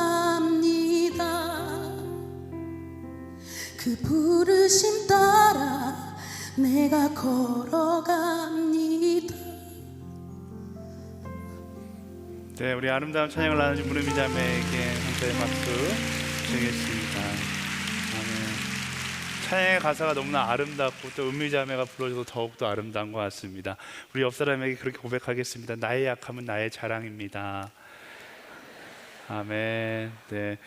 그 부르심 따라 내가 걸어갑니다. 네, 우리 아름다운 찬양을 나누는 무릎이 자매에게 한자의 박수 드리겠습니다. 아멘. 찬양의 가사가 너무나 아름답고 또 음미자매가 불러줘도 더욱더 아름다운 것 같습니다. 우리 옆 사람에게 그렇게 고백하겠습니다. 나의 약함은 나의 자랑입니다. 아멘. 네.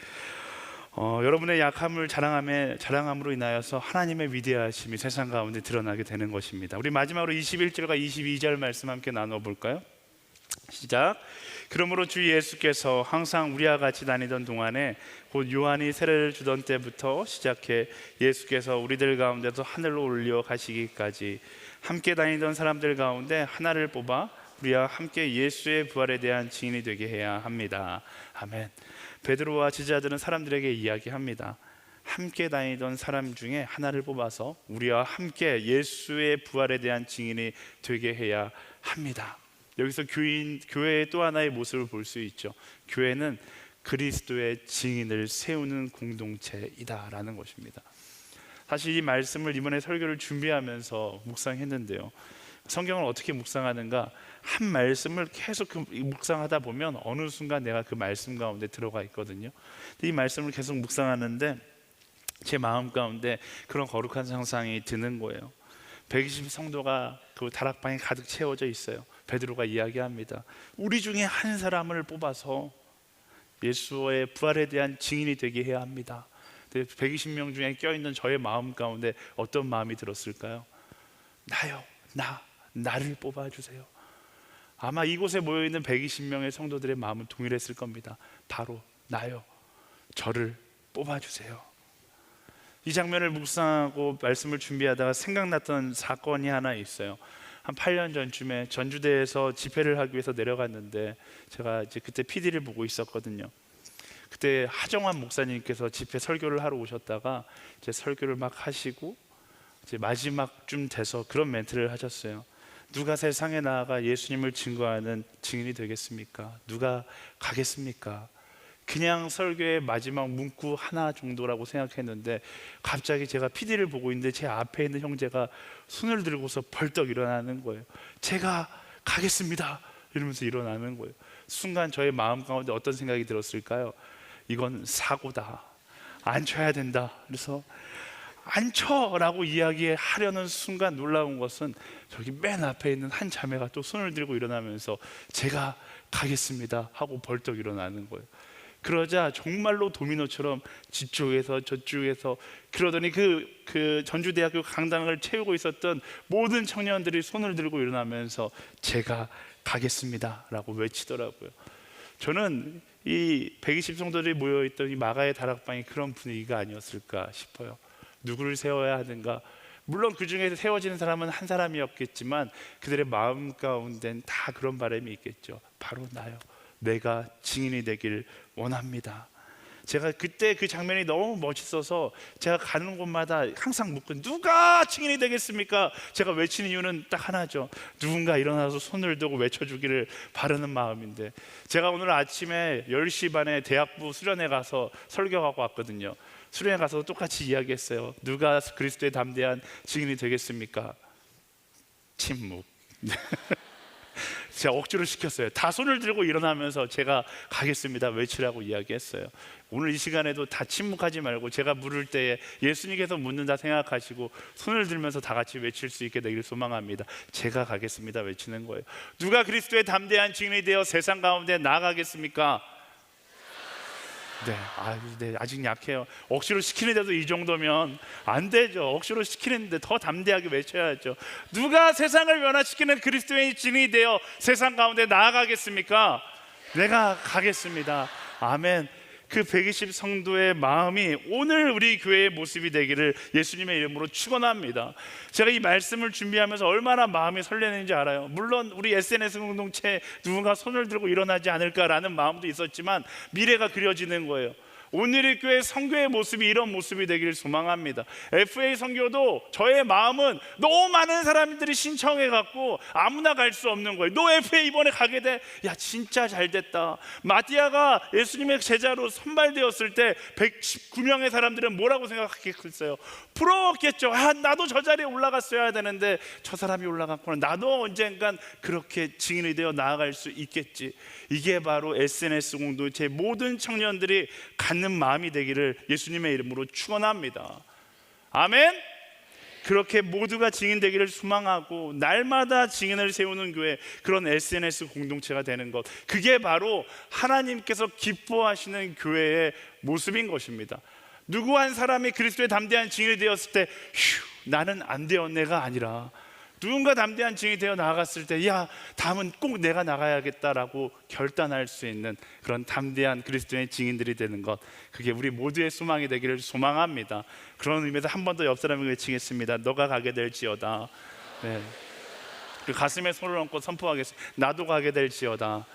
여러분의 약함을 자랑함으로 인하여서 하나님의 위대하심이 세상 가운데 드러나게 되는 것입니다. 우리 마지막으로 21절과 22절 말씀 함께 나눠볼까요? 시작. 그러므로 주 예수께서 항상 우리와 같이 다니던 동안에 곧 요한이 세례를 주던 때부터 시작해 예수께서 우리들 가운데서 하늘로 올려 가시기까지 함께 다니던 사람들 가운데 하나를 뽑아 우리와 함께 예수의 부활에 대한 증인이 되게 해야 합니다. 아멘. 베드로와 제자들은 사람들에게 이야기합니다. 함께 다니던 사람 중에 하나를 뽑아서 우리와 함께 예수의 부활에 대한 증인이 되게 해야 합니다. 여기서 교회의 또 하나의 모습을 볼 수 있죠. 교회는 그리스도의 증인을 세우는 공동체이다라는 것입니다. 사실 이 말씀을 이번에 설교를 준비하면서 묵상했는데요, 성경을 어떻게 묵상하는가, 한 말씀을 계속 묵상하다 보면 어느 순간 내가 그 말씀 가운데 들어가 있거든요. 이 말씀을 계속 묵상하는데 제 마음 가운데 그런 거룩한 상상이 드는 거예요. 120 성도가 그 다락방에 가득 채워져 있어요. 베드로가 이야기합니다. 우리 중에 한 사람을 뽑아서 예수의 부활에 대한 증인이 되게 해야 합니다. 120명 중에 껴있는 저의 마음 가운데 어떤 마음이 들었을까요? 나요, 나를 뽑아주세요. 아마 이곳에 모여있는 120명의 성도들의 마음은 동일했을 겁니다. 바로 나요, 저를 뽑아주세요. 이 장면을 묵상하고 말씀을 준비하다가 생각났던 사건이 하나 있어요. 한 8년 전쯤에 전주대에서 집회를 하기 위해서 내려갔는데 제가 이제 그때 PD를 보고 있었거든요. 그때 하정환 목사님께서 집회 설교를 하러 오셨다가 이제 설교를 막 하시고 이제 마지막쯤 돼서 그런 멘트를 하셨어요. 누가 세상에 나아가 예수님을 증거하는 증인이 되겠습니까? 누가 가겠습니까? 그냥 설교의 마지막 문구 하나 정도라고 생각했는데 갑자기 제가 PD를 보고 있는데 제 앞에 있는 형제가 손을 들고서 벌떡 일어나는 거예요. 제가 가겠습니다 이러면서 일어나는 거예요. 순간 저의 마음 가운데 어떤 생각이 들었을까요? 이건 사고다, 안 쳐야 된다. 그래서 안 쳐라고 이야기하려는 순간 놀라운 것은 저기 맨 앞에 있는 한 자매가 또 손을 들고 일어나면서 제가 가겠습니다 하고 벌떡 일어나는 거예요. 그러자 정말로 도미노처럼 뒤쪽에서 저쪽에서, 그러더니 그 전주대학교 강당을 채우고 있었던 모든 청년들이 손을 들고 일어나면서 제가 가겠습니다 라고 외치더라고요. 저는 이 120 성도들이 모여있던 이 마가의 다락방이 그런 분위기가 아니었을까 싶어요. 누구를 세워야 하는가, 물론 그 중에 세워지는 사람은 한 사람이었겠지만 그들의 마음 가운데는 다 그런 바람이 있겠죠. 바로 나요, 내가 증인이 되길 원합니다. 제가 그때 그 장면이 너무 멋있어서 제가 가는 곳마다 항상 묻고 누가 증인이 되겠습니까? 제가 외치는 이유는 딱 하나죠. 누군가 일어나서 손을 들고 외쳐주기를 바라는 마음인데, 제가 오늘 아침에 10시 반에 대학부 수련회 가서 설교하고 왔거든요. 수련회 가서 똑같이 이야기했어요. 누가 그리스도의 담대한 증인이 되겠습니까? 침묵. 제가 억지로 시켰어요. 다 손을 들고 일어나면서 제가 가겠습니다 외치라고 이야기했어요. 오늘 이 시간에도 다 침묵하지 말고 제가 물을 때에 예수님께서 묻는다 생각하시고 손을 들면서 다 같이 외칠 수 있게 되기를 소망합니다. 제가 가겠습니다 외치는 거예요. 누가 그리스도의 담대한 증인이 되어 세상 가운데 나아가겠습니까? 네, 아직 약해요. 억지로 시키는데도 이 정도면 안 되죠. 억지로 시키는데 더 담대하게 외쳐야죠. 누가 세상을 변화시키는 그리스도의 증인이 되어 세상 가운데 나아가겠습니까? 내가 가겠습니다. 아멘. 그 120 성도의 마음이 오늘 우리 교회의 모습이 되기를 예수님의 이름으로 축원합니다. 제가 이 말씀을 준비하면서 얼마나 마음이 설레는지 알아요. 물론 우리 SNS 공동체 누군가 손을 들고 일어나지 않을까라는 마음도 있었지만 미래가 그려지는 거예요. 오늘의 교회 선교의 모습이 이런 모습이 되기를 소망합니다. FA 선교도 저의 마음은 너무 많은 사람들이 신청해 갖고 아무나 갈 수 없는 거예요. 너 FA 이번에 가게 돼? 야, 진짜 잘 됐다. 마티아가 예수님의 제자로 선발되었을 때 119명의 사람들은 뭐라고 생각했겠어요? 부러웠겠죠. 아, 나도 저 자리에 올라갔어야 되는데 저 사람이 올라갔구나. 나도 언젠간 그렇게 증인이 되어 나아갈 수 있겠지. 이게 바로 SNS 공동체 모든 청년들이 갖는 마음이 되기를 예수님의 이름으로 축원합니다. 아멘. 그렇게 모두가 증인 되기를 소망하고 날마다 증인을 세우는 교회, 그런 SNS 공동체가 되는 것, 그게 바로 하나님께서 기뻐하시는 교회의 모습인 것입니다. 누구 한 사람이 그리스도의 담대한 증인이 되었을 때 휴, 나는 안 되었네가 아니라 누군가 담대한 증인이 되어 나아갔을 때 야, 다음은 꼭 내가 나가야겠다라고 결단할 수 있는 그런 담대한 그리스도의 증인들이 되는 것, 그게 우리 모두의 소망이 되기를 소망합니다. 그런 의미에서 한 번 더 옆 사람을 외치겠습니다. 너가 가게 될지어다. 네. 그 가슴에 손을 얹고 선포하겠습니다. 나도 가게 될지어다.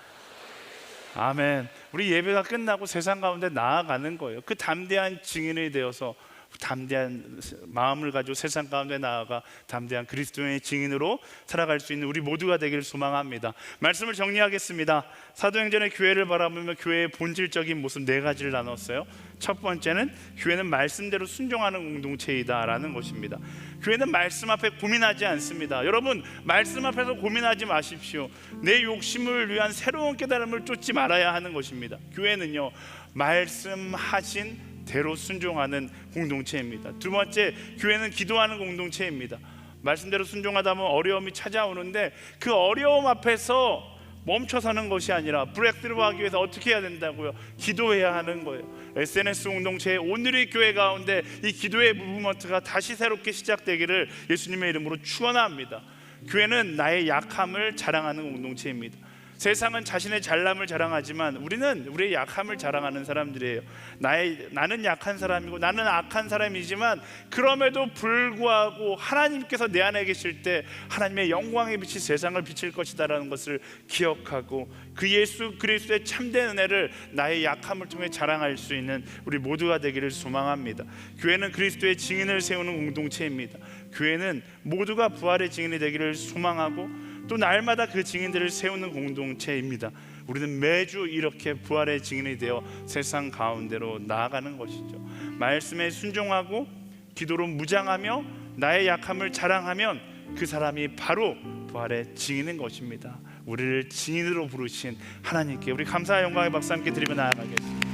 아멘. 우리 예배가 끝나고 세상 가운데 나아가는 거예요. 그 담대한 증인이 되어서 담대한 마음을 가지고 세상 가운데 나아가 담대한 그리스도의 증인으로 살아갈 수 있는 우리 모두가 되기를 소망합니다. 말씀을 정리하겠습니다. 사도행전의 교회를 바라보며 교회의 본질적인 모습 4가지를 나눴어요. 첫 번째는 교회는 말씀대로 순종하는 공동체이다라는 것입니다. 교회는 말씀 앞에 고민하지 않습니다. 여러분, 말씀 앞에서 고민하지 마십시오. 내 욕심을 위한 새로운 깨달음을 쫓지 말아야 하는 것입니다. 교회는요, 말씀하신 대로 순종하는 공동체입니다. 두 번째, 교회는 기도하는 공동체입니다. 말씀대로 순종하다 보면 어려움이 찾아오는데 그 어려움 앞에서 멈춰서는 것이 아니라 브레이크스루 하기 위해서 어떻게 해야 된다고요? 기도해야 하는 거예요. SNS 공동체의 오늘의 교회 가운데 이 기도의 무브먼트가 다시 새롭게 시작되기를 예수님의 이름으로 축원합니다. 교회는 나의 약함을 자랑하는 공동체입니다. 세상은 자신의 잘남을 자랑하지만 우리는 우리의 약함을 자랑하는 사람들이에요. 나는 약한 사람이고 나는 악한 사람이지만 그럼에도 불구하고 하나님께서 내 안에 계실 때 하나님의 영광의 빛이 세상을 비칠 것이다라는 것을 기억하고 그 예수 그리스도의 참된 은혜를 나의 약함을 통해 자랑할 수 있는 우리 모두가 되기를 소망합니다. 교회는 그리스도의 증인을 세우는 공동체입니다. 교회는 모두가 부활의 증인이 되기를 소망하고 또 날마다 그 증인들을 세우는 공동체입니다. 우리는 매주 이렇게 부활의 증인이 되어 세상 가운데로 나아가는 것이죠. 말씀에 순종하고 기도로 무장하며 나의 약함을 자랑하면 그 사람이 바로 부활의 증인인 것입니다. 우리를 증인으로 부르신 하나님께 우리 감사와 영광의 박수 함께 드리며 나아가겠습니다.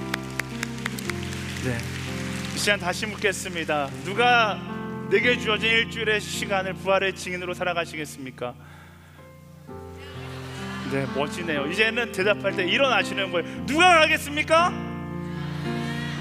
네, 이 시간 다시 묻겠습니다. 누가 내게 주어진 일주일의 시간을 부활의 증인으로 살아가시겠습니까? 네, 멋지네요. 이제는 대답할 때 일어나시는 거예요. 누가 가겠습니까?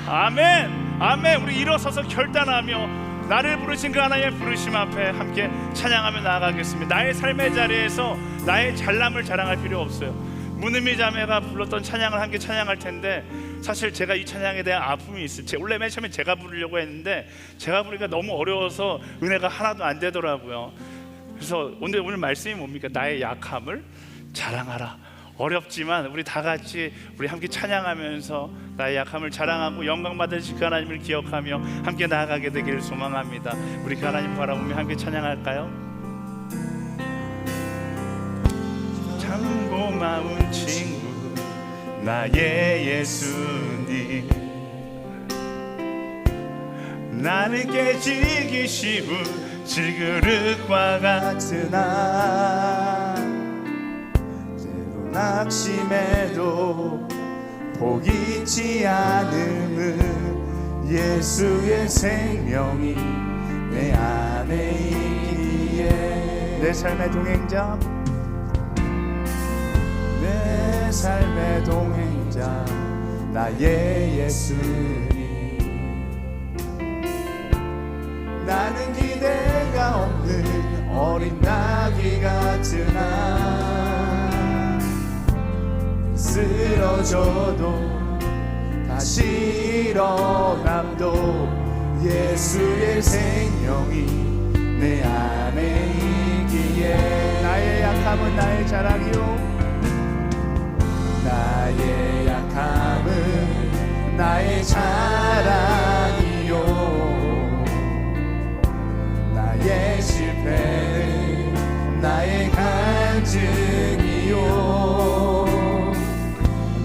아멘. 아멘. 우리 일어서서 결단하며 나를 부르신 그 하나님의 부르심 앞에 함께 찬양하며 나아가겠습니다. 나의 삶의 자리에서 나의 잘남을 자랑할 필요 없어요. 문은미 자매가 불렀던 찬양을 함께 찬양할 텐데 사실 제가 이 찬양에 대한 아픔이 있어요. 원래 맨 처음에 제가 부르려고 했는데 제가 부르니까 너무 어려워서 은혜가 하나도 안 되더라고요. 그래서 오늘 말씀이 뭡니까? 나의 약함을 자랑하라. 어렵지만 우리 다 같이 우리 함께 찬양하면서 나의 약함을 자랑하고 영광 받으실 그 하나님을 기억하며 함께 나아가게 되기를 소망합니다. 우리 그 하나님 바라보며 함께 찬양할까요? 참 고마운 친구 나의 예수님, 나는 깨지기 쉬운 질그릇과 같으나 낙심해도 포기치 않음은 예수의 생명이 내 안에 있기에 내 삶의 동행자, 내 삶의 동행자 나의 예수님, 나는 기대가 없는 어린 나귀 같으나 쓰러져도 다시 일어남도 예수의 생명이 내 안에 있기에 나의 약함은 나의 자랑이요, 나의 약함은 나의 자랑이요 나의 실패는 나의 간증이요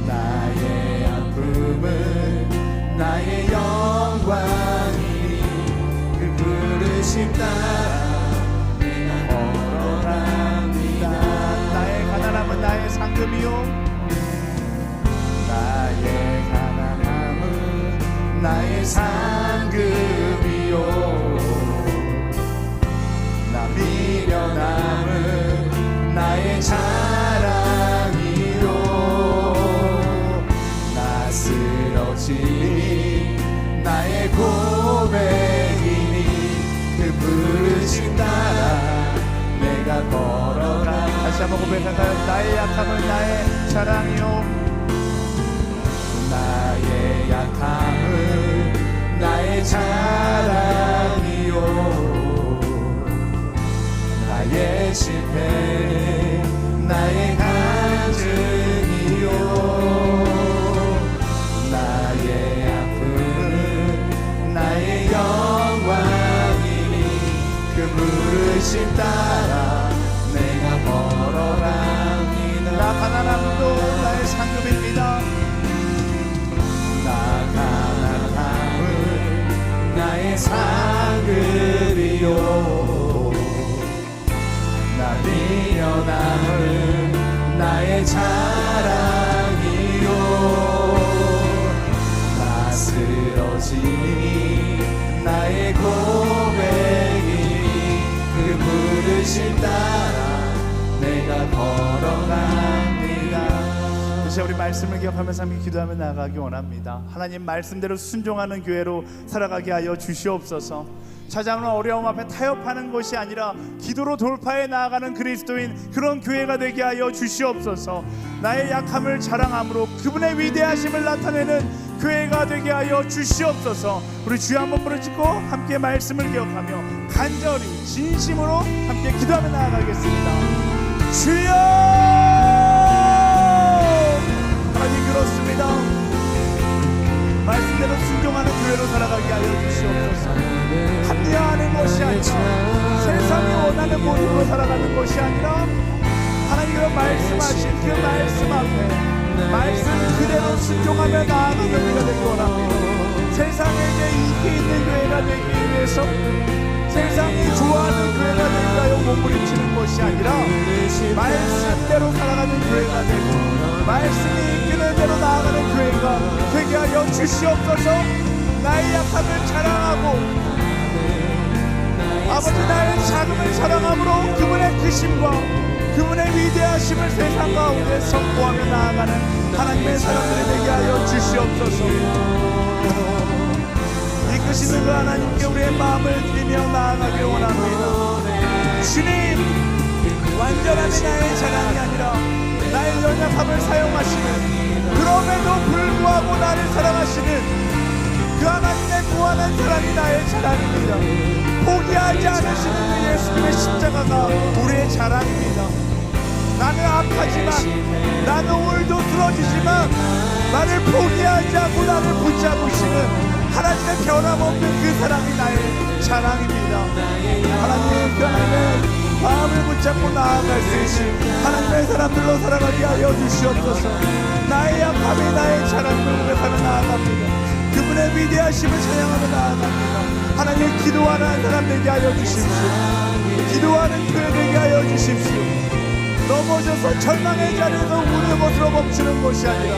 나의 아픔은 나의 영광이니 그 부르심 따라 내가 걸어갑니다. 나의 가난함은 나의 상급이요 나의 가난함은 나의 상급이요 나 미련함은 나의 자랑이요 나 쓰러짐이 나의 고백이니 그 부르심 따라 내가 걸어가. 다시 한번 고백할까요? 나의 약함은 나의 자랑이요 나의 약함은 나의 자랑이요 나의 실패는 나의 간증이요 나의 아픔은 나의 영광이니 그 부르심 따라 내가 걸어갑니다. 나 가난함도 나의 상급입니다. 나 가난함은 나의 상급이요 나 미련함은 나의 자랑이요 나 쓰러짐이 나의 고백이니 그 부르심 따라 내가 걸어갑니다. 이제 우리 말씀을 기억하면서 함께 기도하며 나아가기 원합니다. 하나님 말씀대로 순종하는 교회로 살아가게 하여 주시옵소서. 찾아오는 어려움 앞에 타협하는 것이 아니라 기도로 돌파해 나아가는 그리스도인 그런 교회가 되게 하여 주시옵소서. 나의 약함을 자랑함으로 그분의 위대하심을 나타내는 교회가 되게 하여 주시옵소서. 우리 주여 한번 부르짖고 함께 말씀을 기억하며 간절히 진심으로 함께 기도하며 나아가겠습니다. 주여! 하나님 그렇습니다. 말씀대로 순종하는 교회로 살아가게 하여 주시옵소서. 합리화하는 것이 아니라 세상이 원하는 모습으로 살아가는 것이 아니라 하나님께서 말씀하신 그 말씀 앞에 말씀 그대로 순종하며 나아가는 교회가 되기 원합니다. 세상에게 인기 있는 교회가 되기 위해서 세상이 좋아하는 교회가 되기까요 몸부림치는 것이 아니라 말씀대로 살아가는 교회가 되고 말씀이 이끄는 대로 나아가는 교회가 되게 하여 주시옵소서. 나의 약함을 자랑하고 아버지 나의 작음을 자랑함으로 그분의 크심과 그분의 위대하심을 세상 가운데 선포하며 나아가는 하나님의 사람들이 되게 하여 주시옵소서. 이끄시는 그 하나님께 우리의 마음을 드리며 나아가길 원합니다. 주님 완전함이 나의 자랑이 아니라 나의 연약함을 사용하시는 그럼에도 불구하고 나를 사랑하시는 그 하나님의 무한한 사랑이 나의 자랑입니다. 포기하지 않으시는 그 예수님의 십자가가 우리의 자랑입니다. 나는 악하지만 나는 오늘도 쓰러지지만 나를 포기하지 않고 나를 붙잡으시는 하나님의 변함없는 그 사랑이 나의 자랑입니다. 하나님 그 하나님의 마음을 붙잡고 나아갈 수 있는 하나님의 사람들로 살아가게 하여 주시옵소서. 나의 약함이 나의 자랑을 위해서 나아갑니다. 그분의 위대하심을 찬양하며 나아갑니다. 하나님 기도하는 사람 되게 하여 주십시오. 기도하는 교회 되게 하여 주십시오. 넘어져서 절망의 자리에서 우는 것으로 멈추는 것이 아니라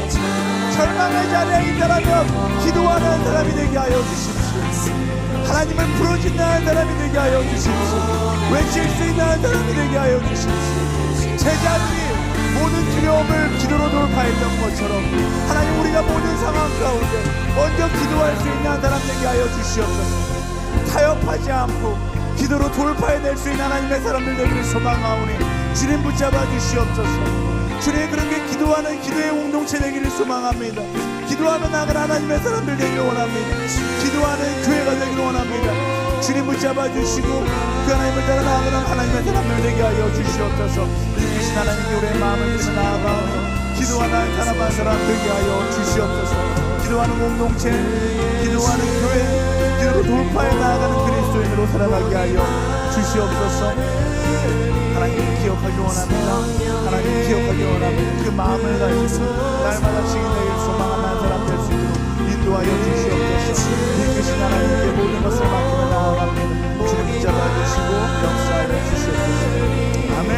절망의 자리에 있다라면 기도하는 사람이 되게 하여 주십시오. 하나님을 부르짖는 사람이 되게 하여 주십시오. 외칠 수 있는 사람이 되게 하여 주십시오. 제자들이 모든 두려움을 기도로 돌파했던 것처럼 하나님 우리가 모든 상황 가운데 먼저 기도할 수 있는 사람 되게 하여 주시옵소서. 타협하지 않고 기도로 돌파해낼 수 있는 하나님의 사람들 되기를 소망하오니 주님 붙잡아 주시옵소서. 주님 그렇게 기도하는 기도의 공동체 되기를 소망합니다. 기도하며 나가는 하나님의 사람들 되기를 원합니다. 기도하는 교회가 되기를 원합니다. 주님 붙잡아 주시고 그 하나님을 따라 나아가는 하나님의 사람들 되게 하여 주시옵소서. 이끄신 하나님께 우리의 마음을 들여 나아가오니 기도하는 사람 한 사람 되게 하여 주시옵소서. 기도하는 공동체, 기도하는 교회, 기도로 돌파해 나아가는 그리스도인으로 살아가게 하여 주시옵소서. 하나님 기억하기 원합니다. 하나님 기억하기 원합니다. 그 마음을 가지고 날마다 증인되길 소망하는 한 사람 될 수 있도록 인도하여 주시옵소서. 이끄신 하나님께 모든 것을 맡기며 나아갑니다. 주님 붙잡아 주시고 역사하여 주시옵소서. 아멘.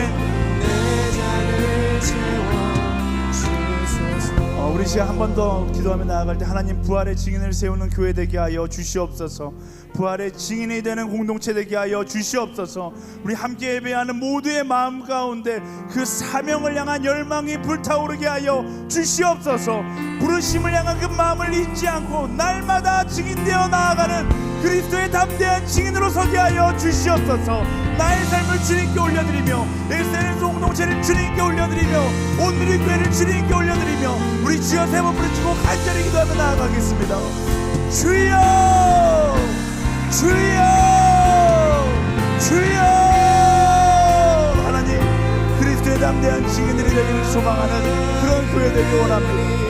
우리 시간 한 번 더 기도하며 나아갈 때 하나님 부활의 증인을 세우는 교회 되게 하여 주시옵소서. 부활의 증인이 되는 공동체 되게 하여 주시옵소서. 우리 함께 예배하는 모두의 마음 가운데 그 사명을 향한 열망이 불타오르게 하여 주시옵소서. 부르심을 향한 그 마음을 잊지 않고 날마다 증인되어 나아가는 그리스도의 담대한 증인으로 서게 하여 주시옵소서. 나의 삶을 주님께 올려드리며 SNS 공동체를 주님께 올려드리며 온누리 교회를 주님께 올려드리며 우리 주여 세 번 부르짖고 간절히 기도하며 나아가겠습니다. 주여 주여 주여. 하나님 그리스도의 담대한 증인들이 되기를 소망하는 그런 교회 되기 원합니다.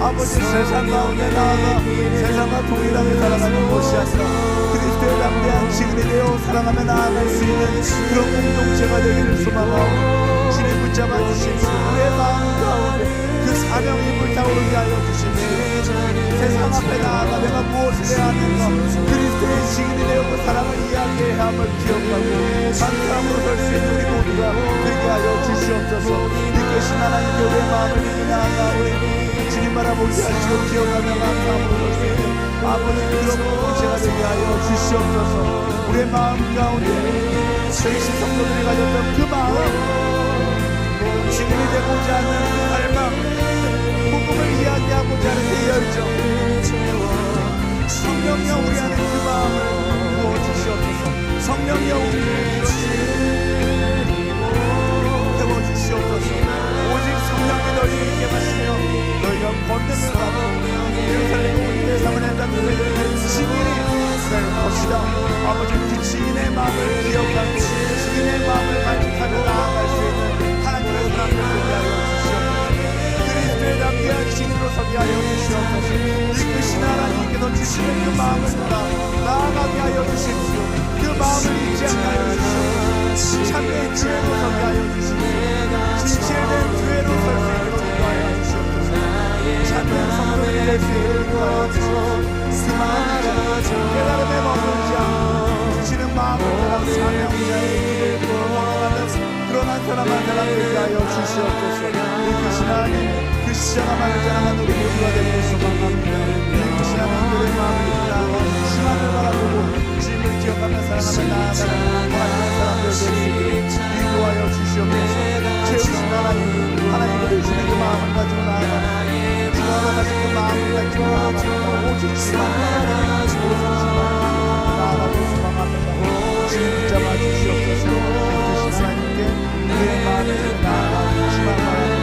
아버지 세상 가운데 나아가 세상과 동일하게 살아가는 것이 아니라 그리스도의 담대한 증인이 되어 사랑하며 나아갈 수 있는 그런 공동체가 되기를 소망하고 주님 붙잡아 주십시오. 우리의 마음 가운데 그 사명이 불타오르게 하여 주십시오. 세상 앞에 나아가 내가 무엇을 해야 하는가 그리스도의 증인이 되어 그 사랑을 이야기해야 함을 기억하고 감사함으로 설 수 있는 우리 모두가 되게 하여 주시옵소서. 이끄신 하나님께 우리의 마음을 믿고 나아가오니 주님 바라보게 하시고 기억하며 감사함으로 설 수 있는 아버지 그런 공동체가 되게 하여 주시옵소서. 우리의 마음 가운데 세신 성도들이 가졌던 그 마음, 증인이 되고자 하는 그 갈망, 복음을 이야기하고자 하는 그 열정, 성령이여 우리 안에 그 마음을 부어주시옵소서. 성령이여 우리를 태워주시옵소서. 오직 성령이 너희를 있게 하시며 너희가 권능을 받고 예루살렘 온 세상을 했다는 너희들의 증인이 될 것이다. 아버지 그 증인의 마음을 기억하고 증인의 마음을 만족하며 나아갈 수 있는 하나님의 사람들 되게 하여 주시옵소서. 그리스도의 담대한 증인으로 서게 하여 주시옵소서. 이끄신 하나님께서 주시는 그 마음을 따라 나아가게 하여 주십시오. 그 마음을 잊지 않게 하여 주시옵소서. 참된 교회로 서게 하여 주시옵소서. 진실된 교회로 설 수 있도록 인도하여 주시옵소서. 참된 성도들이 될 수 있도록 인도하여 주시옵소서. 그 마음을 깨달음에 머물지 않고 주시는 마음을 따라 사명자의 길을 걸어가는 그런 한 사람 한 사람 되게 하여 주시옵소서. 이끄신 하나님 그 십자가만을 자랑하는 우리 모두가 되기를 소망합니다. 이끄신 하나님 그의 마음을 따라 희망을 바라보고 주님을 기억하며 사랑하며 나아가는 하나님의 사람들 되시기를 인도하여 주시옵소서. 채우신 하나님 하나님을 주시는 그 마음을 가지고 나아가는 주님과 가진 그 마음을 가지고 나아가는 오직 주님만 나아가고 소망합니다. 주님 붙잡아 주시옵소서. 이끄신 하나님께 우리의 마음을 나아가 주님만 바라보고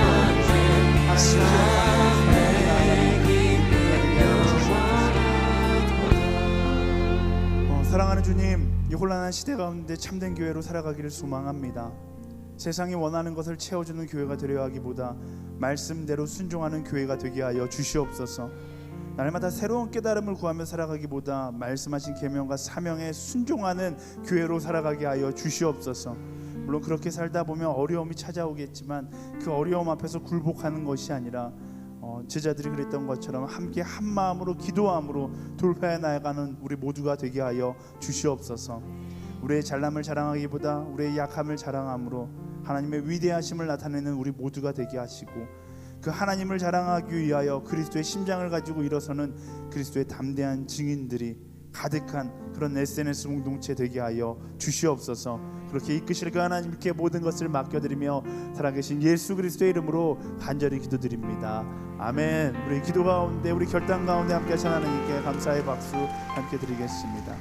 사랑하는 주님, 이 혼란한 시대 가운데 참된 교회로 살아가기를 소망합니다. 세상이 원하는 것을 채워주는 교회가 되려 하기보다 말씀대로 순종하는 교회가 되게 하여 주시옵소서. 날마다 새로운 깨달음을 구하며 살아가기보다 말씀하신 계명과 사명에 순종하는 교회로 살아가게 하여 주시옵소서. 물론 그렇게 살다 보면 어려움이 찾아오겠지만 그 어려움 앞에서 굴복하는 것이 아니라 제자들이 그랬던 것처럼 함께 한 마음으로 기도함으로 돌파해 나아가는 우리 모두가 되게 하여 주시옵소서. 우리의 잘남을 자랑하기보다 우리의 약함을 자랑함으로 하나님의 위대하심을 나타내는 우리 모두가 되게 하시고 그 하나님을 자랑하기 위하여 그리스도의 심장을 가지고 일어서는 그리스도의 담대한 증인들이 가득한 그런 SNS 공동체 되게 하여 주시옵소서. 그렇게 이끄실 그 하나님께 모든 것을 맡겨드리며 살아계신 예수 그리스도의 이름으로 간절히 기도드립니다. 아멘. 우리 기도 가운데 우리 결단 가운데 함께 하신 하나님께 감사의 박수 함께 드리겠습니다.